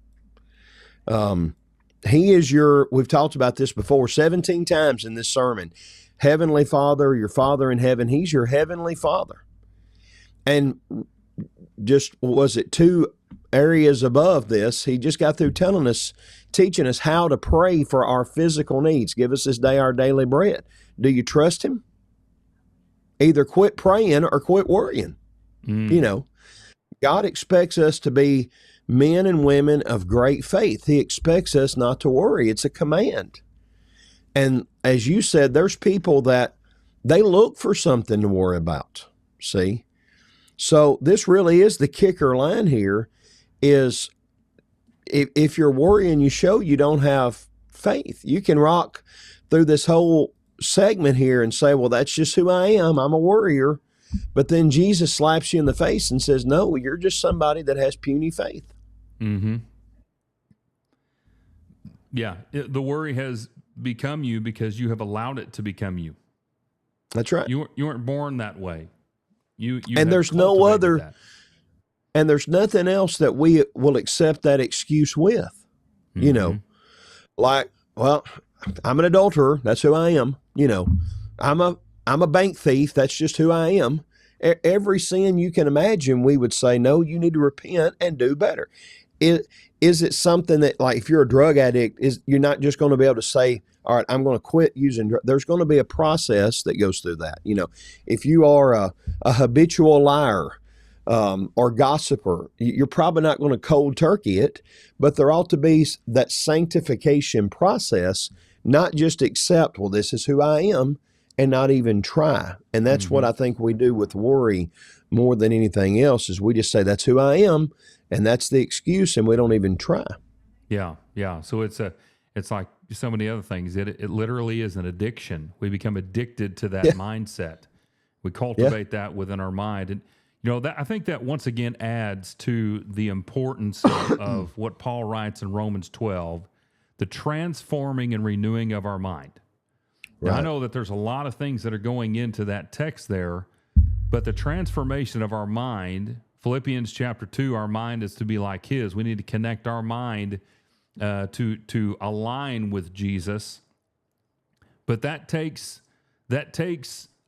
He is we've talked about this before 17 times in this sermon. Heavenly Father, your Father in heaven, he's your heavenly Father. And just, was it 2 areas above this? He just got through teaching us how to pray for our physical needs. Give us this day our daily bread. Do you trust him? Either quit praying or quit worrying. God expects us to be men and women of great faith. He expects us not to worry. It's a command. And as you said, there's people that they look for something to worry about. See? So this really is the kicker line here is if you're worrying, you show you don't have faith. You can rock through this whole segment here and say, well, that's just who I am. I'm a worrier. But then Jesus slaps you in the face and says, no, you're just somebody that has puny faith. Mm-hmm. Yeah. The worry has become you because you have allowed it to become you. That's right. You weren't born that way. You and there's no other, that. And there's nothing else that we will accept that excuse with, like, well, I'm an adulterer. That's who I am. I'm a bank thief. That's just who I am. Every sin you can imagine, we would say, no, you need to repent and do better. Is it something that, like, if you're a drug addict, you're not just going to be able to say, all right, I'm going to quit using drugs. There's going to be a process that goes through that. If you are a habitual liar or gossiper, you're probably not going to cold turkey it, but there ought to be that sanctification process, not just accept, well, this is who I am, and not even try. And that's what I think we do with worry more than anything else, is we just say, that's who I am, and that's the excuse, and we don't even try. Yeah, yeah. So it's like so many other things. It literally is an addiction. We become addicted to that mindset. We cultivate that within our mind. And, that I think that once again adds to the importance of what Paul writes in Romans 12, the transforming and renewing of our mind. Now, I know that there's a lot of things that are going into that text there, but the transformation of our mind, Philippians chapter 2, our mind is to be like his. We need to connect our mind to align with Jesus. But that takes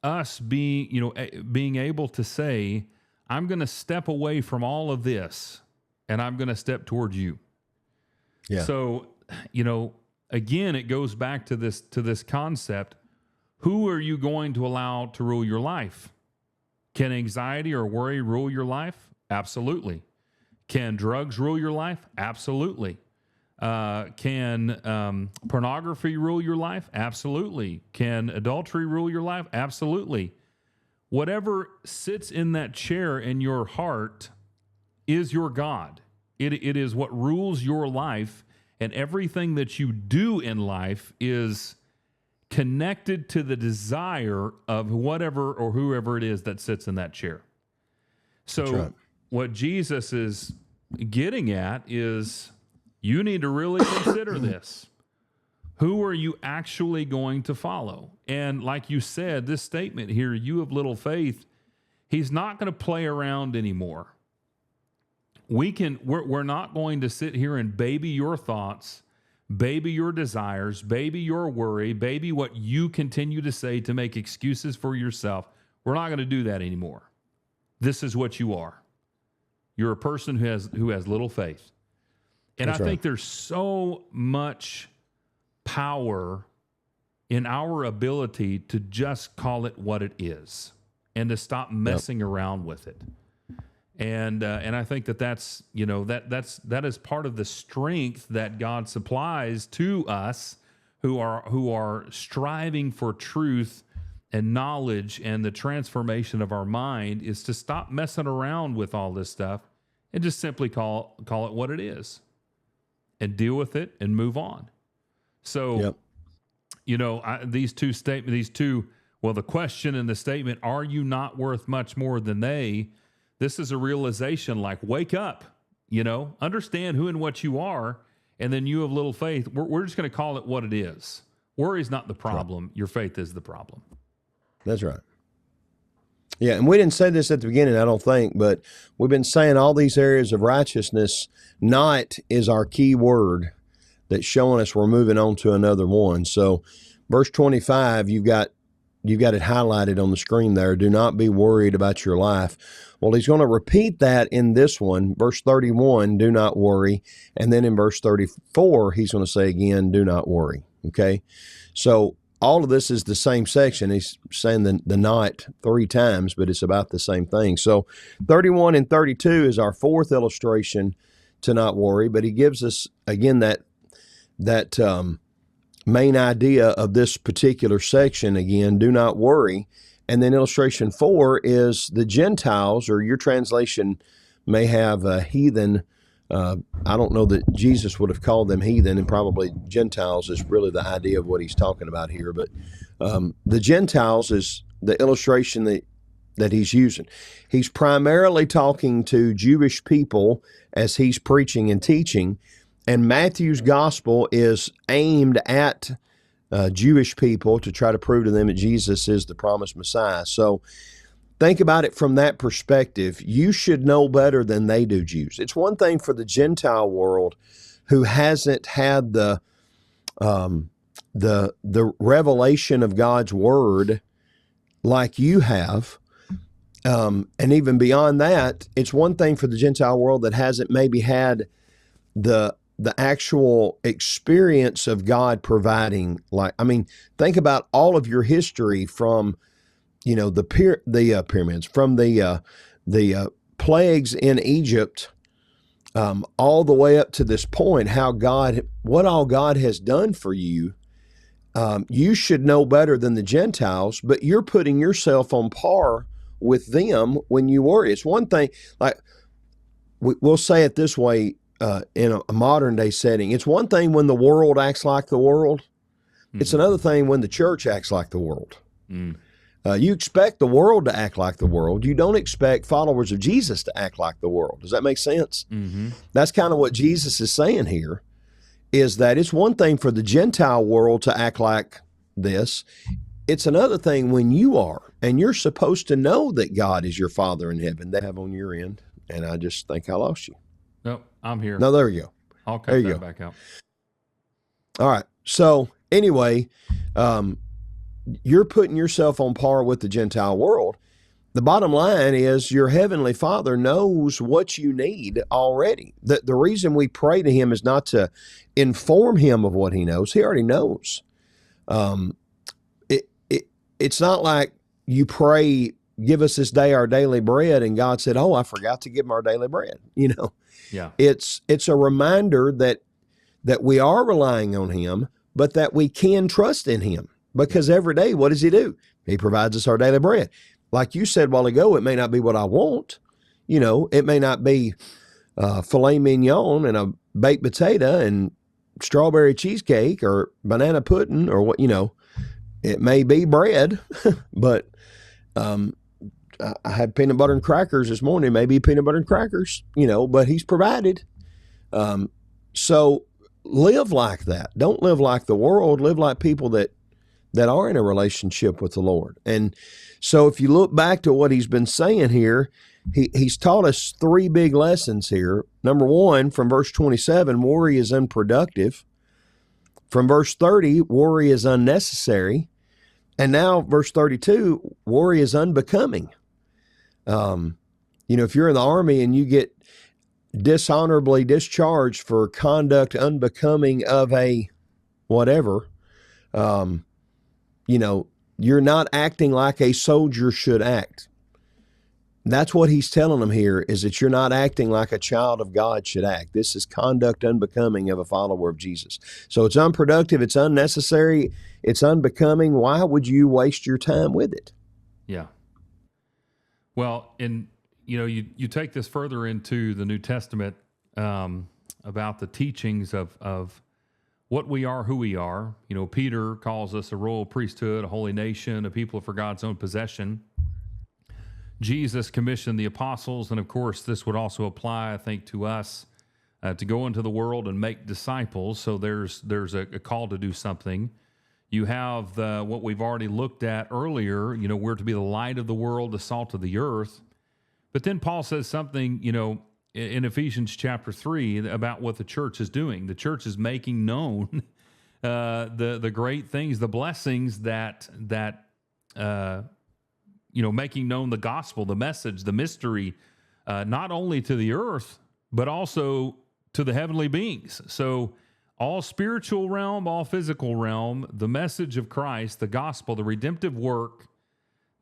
us being able to say, I'm going to step away from all of this, and I'm going to step towards you. Yeah. So, again, it goes back to this concept. Who are you going to allow to rule your life? Can anxiety or worry rule your life? Absolutely. Can drugs rule your life? Absolutely. Can pornography rule your life? Absolutely. Can adultery rule your life? Absolutely. Whatever sits in that chair in your heart is your God. It is what rules your life, and everything that you do in life is connected to the desire of whatever or whoever it is that sits in that chair. So what Jesus is getting at is, you need to really consider this. Who are you actually going to follow? And like you said, this statement here, you of little faith, he's not going to play around anymore. We're not going to sit here and baby your thoughts, baby your desires, baby your worry, baby what you continue to say to make excuses for yourself. We're not going to do that anymore. This is what you are. You're a person who has little faith. And I think there's so much power in our ability to just call it what it is and to stop messing around with it. And I think that's that is part of the strength that God supplies to us who are striving for truth and knowledge, and the transformation of our mind is to stop messing around with all this stuff and just simply call it what it is and deal with it and move on. So, these two statements, the question and the statement, are you not worth much more than they? This is a realization, like, wake up, understand who and what you are, and then you have little faith. We're just going to call it what it is. Worry is not the problem. Your faith is the problem. That's right. Yeah, and we didn't say this at the beginning, I don't think, but we've been saying all these areas of righteousness. Not is our key word that's showing us we're moving on to another one. So verse 25, you've got it highlighted on the screen there. Do not be worried about your life. Well, he's going to repeat that in this one. Verse 31, do not worry. And then in verse 34, he's going to say again, do not worry. Okay? So all of this is the same section. He's saying the not 3 times, but it's about the same thing. So 31 and 32 is our fourth illustration to not worry, but he gives us, again, that main idea of this particular section, again, do not worry. And then illustration 4 is the Gentiles, or your translation may have a heathen. I don't know that Jesus would have called them heathen, and probably Gentiles is really the idea of what he's talking about here. But the Gentiles is the illustration that he's using. He's primarily talking to Jewish people as he's preaching and teaching, and Matthew's gospel is aimed at Jewish people to try to prove to them that Jesus is the promised Messiah. So think about it from that perspective. You should know better than they do, Jews. It's one thing for the Gentile world who hasn't had the revelation of God's word like you have. And even beyond that, it's one thing for the Gentile world that hasn't maybe had the actual experience of God providing. Think about all of your history from, the pyramids, from the plagues in Egypt, all the way up to this point, what all God has done for you. You should know better than the Gentiles, but you're putting yourself on par with them when you worry. It's one thing, like we'll say it this way in a modern day setting. It's one thing when the world acts like the world. Mm-hmm. It's another thing when the church acts like the world. Mm. You expect the world to act like the world. You don't expect followers of Jesus to act like the world. Does that make sense? Mm-hmm. That's kind of what Jesus is saying here, is that it's one thing for the Gentile world to act like this. It's another thing when you are, and you're supposed to know that God is your Father in heaven. They have on your end, and I just think I lost you. No, I'm here. No, there you go. I'll cut that back out. All right. So anyway, you're putting yourself on par with the Gentile world. The bottom line is your heavenly Father knows what you need already. The reason we pray to him is not to inform him of what he knows. He already knows. It's not like you pray, give us this day our daily bread, and God said, oh, I forgot to give him our daily bread. Yeah. It's a reminder that we are relying on him, but that we can trust in him. Because every day, what does he do? He provides us our daily bread. Like you said a while ago, it may not be what I want. It may not be filet mignon and a baked potato and strawberry cheesecake or banana pudding or what, it may be bread, but I had peanut butter and crackers this morning, maybe peanut butter and crackers, but he's provided. So live like that. Don't live like the world. Live like people that are in a relationship with the Lord. And so if you look back to what he's been saying here, he's taught us three big lessons here. Number one, from verse 27, worry is unproductive. From verse 30, worry is unnecessary. And now verse 32, worry is unbecoming. If you're in the Army and you get dishonorably discharged for conduct unbecoming of a whatever, you're not acting like a soldier should act. That's what he's telling them here, is that you're not acting like a child of God should act. This is conduct unbecoming of a follower of Jesus. So it's unproductive, it's unnecessary, it's unbecoming. Why would you waste your time with it? Yeah. Well, you take this further into the New Testament about the teachings of what we are, who we are. Peter calls us a royal priesthood, a holy nation, a people for God's own possession. Jesus commissioned the apostles, and of course, this would also apply, I think, to us to go into the world and make disciples. So there's a call to do something. You have what we've already looked at earlier. We're to be the light of the world, the salt of the earth. But then Paul says something, in Ephesians chapter 3 about what the church is doing. The church is making known the great things, the blessings that making known the gospel, the message, the mystery, not only to the earth, but also to the heavenly beings. So all spiritual realm, all physical realm, the message of Christ, the gospel, the redemptive work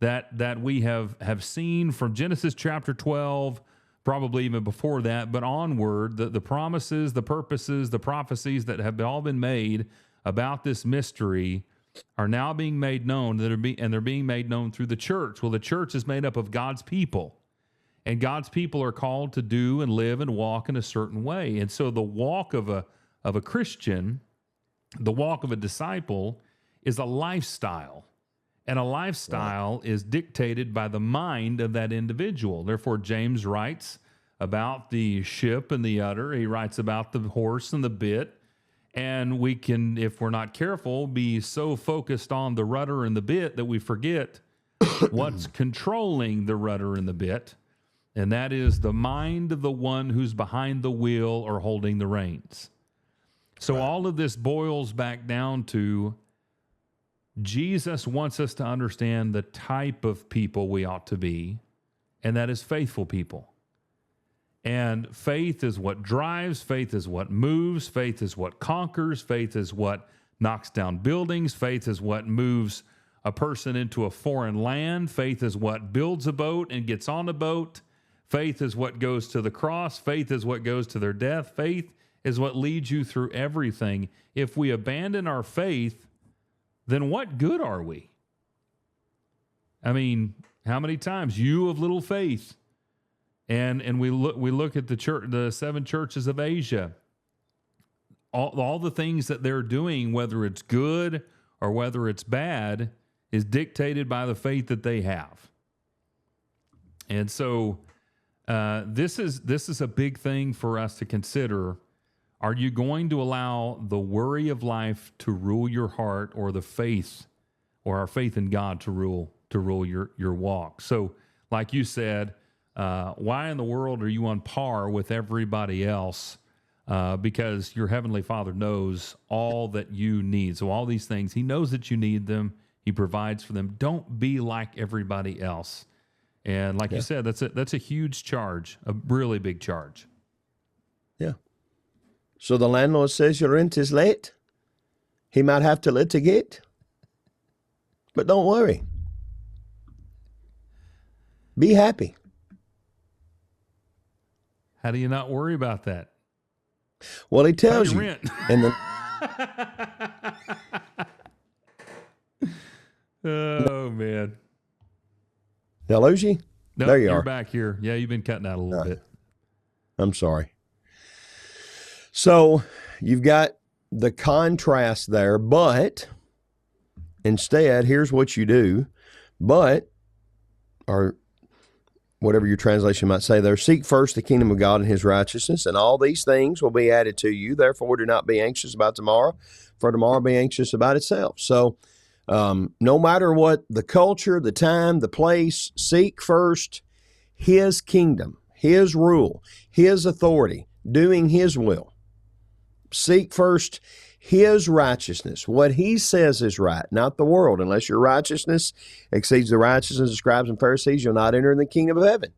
that we have seen from Genesis chapter 12, probably even before that, but onward, the promises, the purposes, the prophecies that have all been made about this mystery are now being made known, and they're being made known through the church. Well, the church is made up of God's people, and God's people are called to do and live and walk in a certain way. And so the walk of a Christian, the walk of a disciple, is a lifestyle. And a lifestyle is dictated by the mind of that individual. Therefore, James writes about the ship and the udder. He writes about the horse and the bit. And we can, if we're not careful, be so focused on the rudder and the bit that we forget what's controlling the rudder and the bit. And that is the mind of the one who's behind the wheel or holding the reins. So all of this boils back down to Jesus wants us to understand the type of people we ought to be, and that is faithful people. And faith is what drives, faith is what moves, faith is what conquers, faith is what knocks down buildings, faith is what moves a person into a foreign land, faith is what builds a boat and gets on a boat, faith is what goes to the cross, faith is what goes to their death, faith is what leads you through everything. If we abandon our faith, then what good are we? I mean, how many times, you of little faith, and we look at the church, the 7 churches of Asia, all the things that they're doing, whether it's good or whether it's bad, is dictated by the faith that they have. And so this is a big thing for us to consider. Are you going to allow the worry of life to rule your heart, or the faith, or our faith in God to rule your walk? So, like you said, why in the world are you on par with everybody else? Because your Heavenly Father knows all that you need. So all these things, He knows that you need them. He provides for them. Don't be like everybody else. And like you said, that's a huge charge, a really big charge. Yeah. So the landlord says your rent is late. He might have to litigate. But don't worry. Be happy. How do you not worry about that? Well, he tells you. Rent. Oh, man. Did I lose you? No, there you you're are. Back here. Yeah, you've been cutting out a little bit. I'm sorry. So you've got the contrast there, but instead, here's what you do. But, or whatever your translation might say there, seek first the kingdom of God and His righteousness, and all these things will be added to you. Therefore, do not be anxious about tomorrow, for tomorrow be anxious about itself. So no matter what the culture, the time, the place, seek first His kingdom, His rule, His authority, doing His will. Seek first His righteousness, what He says is right, not the world. Unless your righteousness exceeds the righteousness of scribes and Pharisees, you'll not enter in the kingdom of heaven.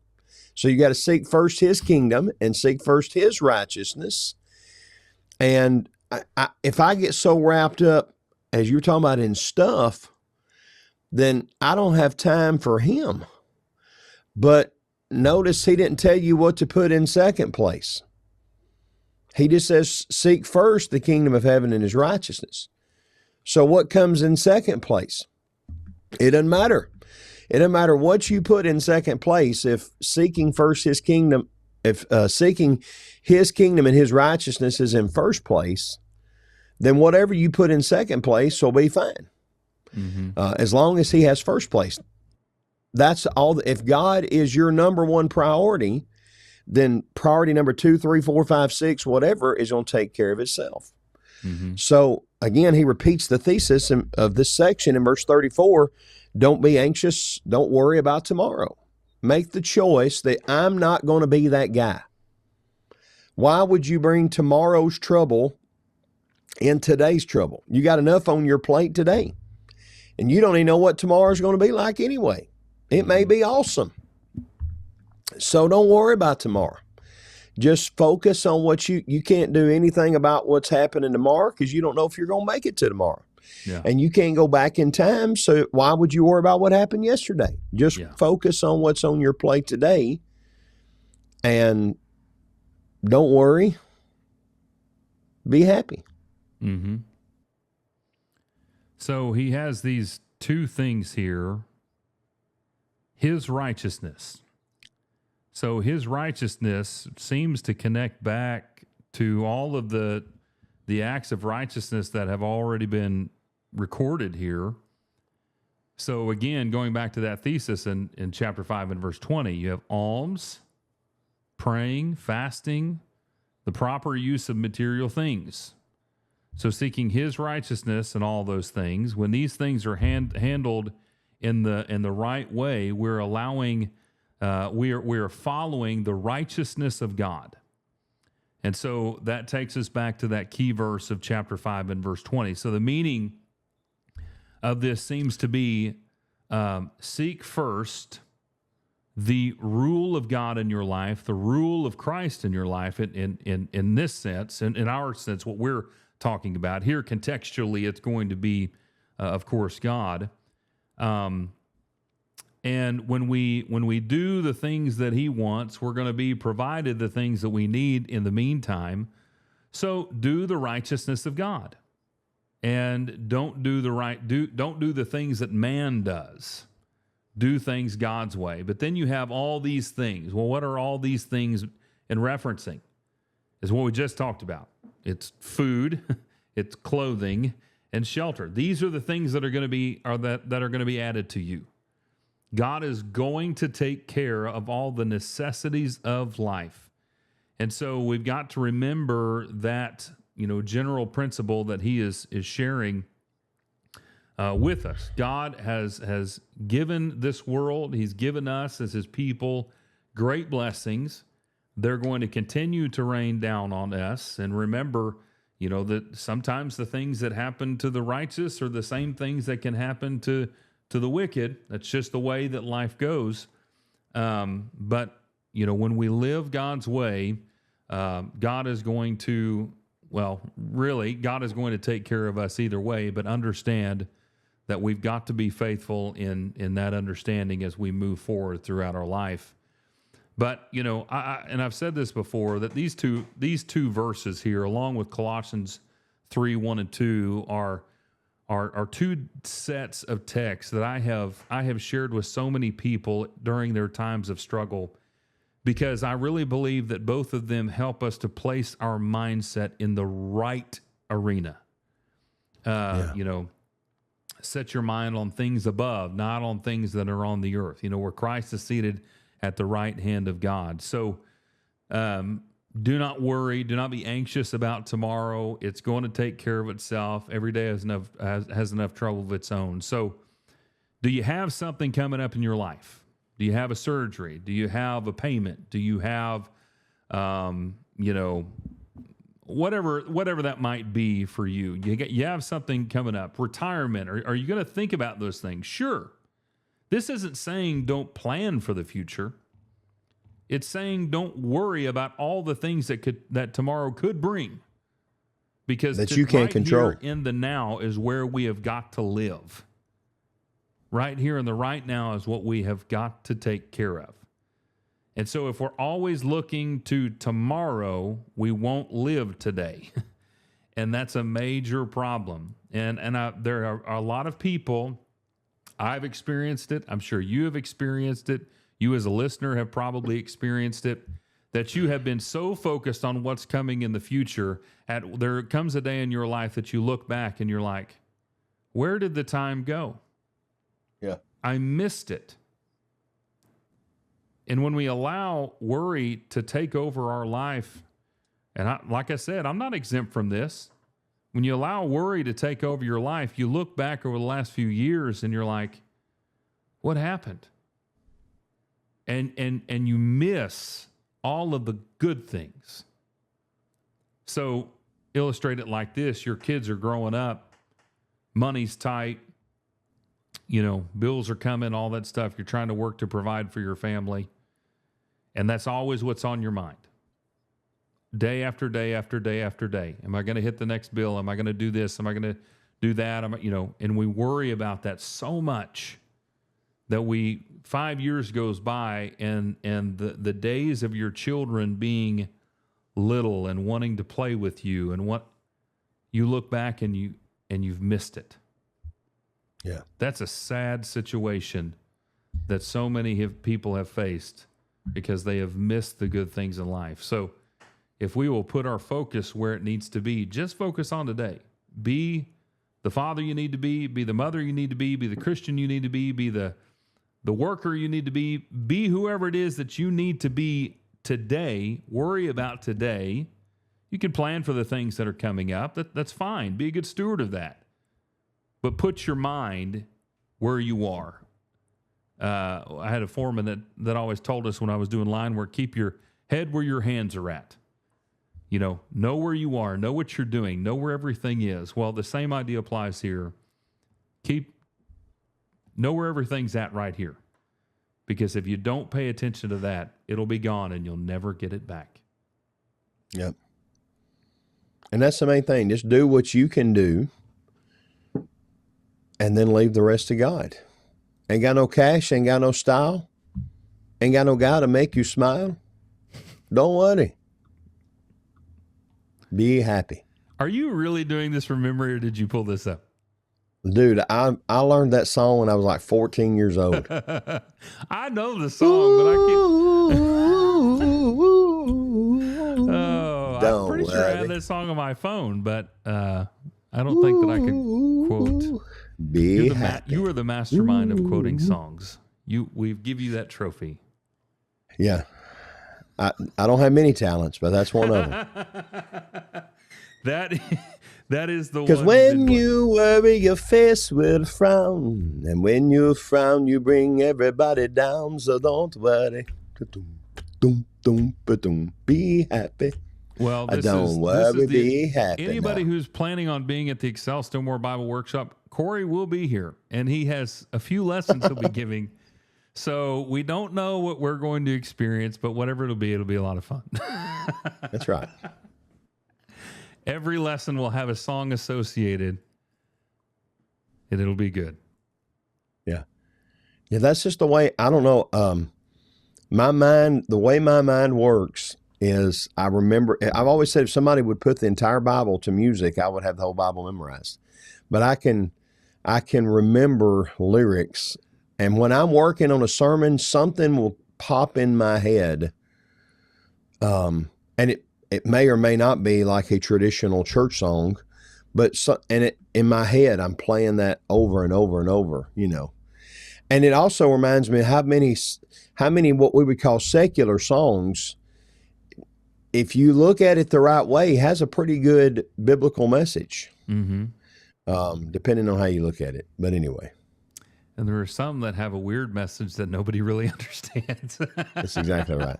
So you got to seek first His kingdom and seek first His righteousness. And if I get so wrapped up, as you're talking about, in stuff, then I don't have time for Him. But notice He didn't tell you what to put in second place. He just says, seek first the kingdom of heaven and His righteousness. So what comes in second place? It doesn't matter. It doesn't matter what you put in second place. If seeking first His kingdom, seeking His kingdom and His righteousness is in first place, then whatever you put in second place will be fine. Mm-hmm. As long as He has first place. That's all. If God is your number one priority, then priority number 2, 3, 4, 5, 6, whatever, is going to take care of itself. Mm-hmm. So again, he repeats the thesis of this section in verse 34. Don't be anxious. Don't worry about tomorrow. Make the choice that I'm not going to be that guy. Why would you bring tomorrow's trouble in today's trouble? You got enough on your plate today, and you don't even know what tomorrow's going to be like anyway. It may be awesome. So don't worry about tomorrow. Just focus on what you can't do anything about what's happening tomorrow, because you don't know if you're going to make it to tomorrow. Yeah. And you can't go back in time. So why would you worry about what happened yesterday? Just focus on what's on your plate today, and don't worry. Be happy. Mm-hmm. So he has these two things here. His righteousness. So His righteousness seems to connect back to all of the acts of righteousness that have already been recorded here. So again, going back to that thesis in chapter 5 and verse 20, you have alms, praying, fasting, the proper use of material things. So seeking His righteousness and all those things, when these things are handled in the right way, we're allowing we are following the righteousness of God. And so that takes us back to that key verse of chapter 5 and verse 20. So the meaning of this seems to be seek first the rule of God in your life, the rule of Christ in your life in this sense, in our sense, what we're talking about. Here contextually, it's going to be, of course, God. And when we do the things that He wants, we're going to be provided the things that we need in the meantime. So do the righteousness of God. and don't do the things that man does. Do things God's way. But then you have all these things. Well, what are all these things in referencing? Is what we just talked about. It's food, it's clothing, and shelter. These are the things that are going to be added to you. God is going to take care of all the necessities of life. And so we've got to remember that, general principle that he is sharing with us. God has given this world, he's given us as his people great blessings. They're going to continue to rain down on us. And remember, that sometimes the things that happen to the righteous are the same things that can happen to the wicked. That's just the way that life goes. But when we live God's way, God is going to take care of us either way, but understand that we've got to be faithful in that understanding as we move forward throughout our life. But, and I've said this before, that these two verses here, along with Colossians 3, 1 and 2, are two sets of texts that I have shared with so many people during their times of struggle, because I really believe that both of them help us to place our mindset in the right arena. Set your mind on things above, not on things that are on the earth, where Christ is seated at the right hand of God. So do not worry. Do not be anxious about tomorrow. It's going to take care of itself. Every day has enough trouble of its own. So do you have something coming up in your life? Do you have a surgery? Do you have a payment? Do you have, whatever that might be for you? You have something coming up. Retirement. Are you going to think about those things? Sure. This isn't saying don't plan for the future. It's saying don't worry about all the things that tomorrow could bring, because that you can't control. Here in the now is where we have got to live. Right here in the right now is what we have got to take care of. And so if we're always looking to tomorrow, we won't live today. And that's a major problem. And there are a lot of people, I've experienced it, I'm sure you have experienced it, you as a listener have probably experienced it, that you have been so focused on what's coming in the future, there comes a day in your life that you look back and you're like, where did the time go? Yeah. I missed it. And when we allow worry to take over our life, and like I said, I'm not exempt from this. When you allow worry to take over your life, you look back over the last few years and you're like, what happened? And you miss all of the good things. So illustrate it like this. Your kids are growing up. Money's tight. Bills are coming, all that stuff. You're trying to work to provide for your family. And that's always what's on your mind. Day after day after day after day. Am I going to hit the next bill? Am I going to do this? Am I going to do that? And we worry about that so much that 5 years goes by and the days of your children being little and wanting to play with you, and what you look back and you've missed it. Yeah. That's a sad situation that so many people have faced because they have missed the good things in life. So if we will put our focus where it needs to be, just focus on today. Be the father you need to be the mother you need to be the Christian you need to be the worker you need to be whoever it is that you need to be today. Worry about today. You can plan for the things that are coming up. That's fine. Be a good steward of that. But put your mind where you are. I had a foreman that always told us when I was doing line work, keep your head where your hands are at. Know where you are, know what you're doing, know where everything is. Well, the same idea applies here. Know where everything's at right here. Because if you don't pay attention to that, it'll be gone and you'll never get it back. Yep. And that's the main thing. Just do what you can do and then leave the rest to God. Ain't got no cash, ain't got no style, ain't got no guy to make you smile. Don't worry. Be happy. Are you really doing this from memory, or did you pull this up? Dude, I learned that song when I was like 14 years old. I know the song, but I can't. Oh, I'm pretty sure I had that song on my phone, but I don't think that I could quote. You are the mastermind of quoting songs. We give you that trophy. Yeah. I don't have many talents, but that's one of them. That is the one. Because when you worry, your face will frown. And when you frown, you bring everybody down. So don't worry. Be happy. Well, be happy. Anybody who's planning on being at the Excel Still More Bible Workshop, Corey will be here. And he has a few lessons he'll be giving. So we don't know what we're going to experience, but whatever it'll be a lot of fun. That's right. Every lesson will have a song associated, and it'll be good. Yeah. Yeah, that's just the way, I don't know, the way my mind works is I've always said if somebody would put the entire Bible to music, I would have the whole Bible memorized. But I can remember lyrics, and when I'm working on a sermon, something will pop in my head, and it may or may not be like a traditional church song, but in my head, I'm playing that over and over and over, you know. And it also reminds me how many what we would call secular songs, if you look at it the right way, has a pretty good biblical message, depending on how you look at it. But anyway. And there are some that have a weird message that nobody really understands. That's exactly right.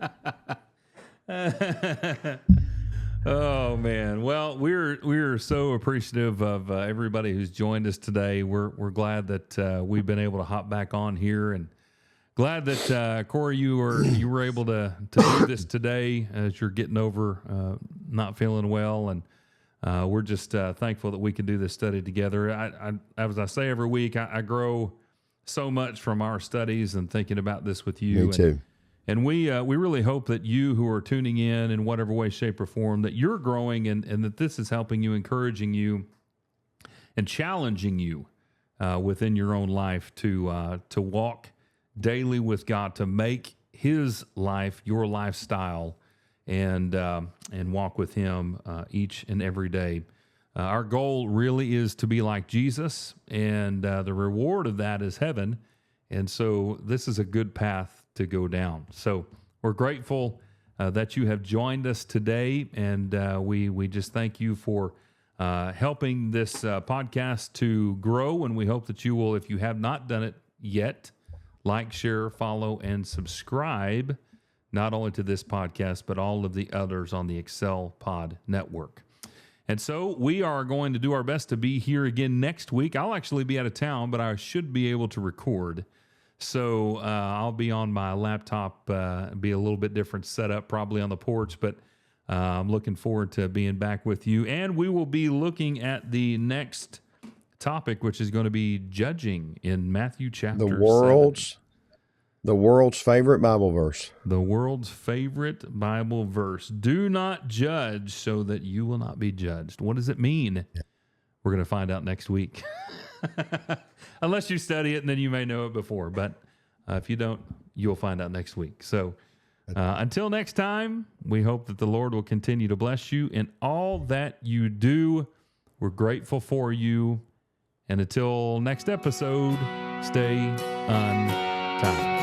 Oh man! Well, we're so appreciative of everybody who's joined us today. We're glad that we've been able to hop back on here, and glad that Corey, you were able to do this today as you're getting over not feeling well, and we're just thankful that we can do this study together. As I say every week, I grow so much from our studies and thinking about this with you. Me too. And we really hope that you who are tuning in whatever way, shape, or form, that you're growing and that this is helping you, encouraging you, and challenging you within your own life to walk daily with God, to make His life your lifestyle, and walk with Him each and every day. Our goal really is to be like Jesus, and the reward of that is heaven. And so this is a good path to go down. So we're grateful that you have joined us today, and we just thank you for helping this podcast to grow, and we hope that you will, if you have not done it yet, like, share, follow, and subscribe, not only to this podcast, but all of the others on the Excel Pod Network. And so we are going to do our best to be here again next week. I'll actually be out of town, but I should be able to record. So I'll be on my laptop, be a little bit different setup, probably on the porch, but I'm looking forward to being back with you. And we will be looking at the next topic, which is going to be judging in Matthew chapter 7. The world's favorite Bible verse. The world's favorite Bible verse. Do not judge so that you will not be judged. What does it mean? Yeah. We're going to find out next week. Unless you study it, and then you may know it before. But if you don't, you'll find out next week. So until next time, we hope that the Lord will continue to bless you in all that you do. We're grateful for you. And until next episode, stay untied.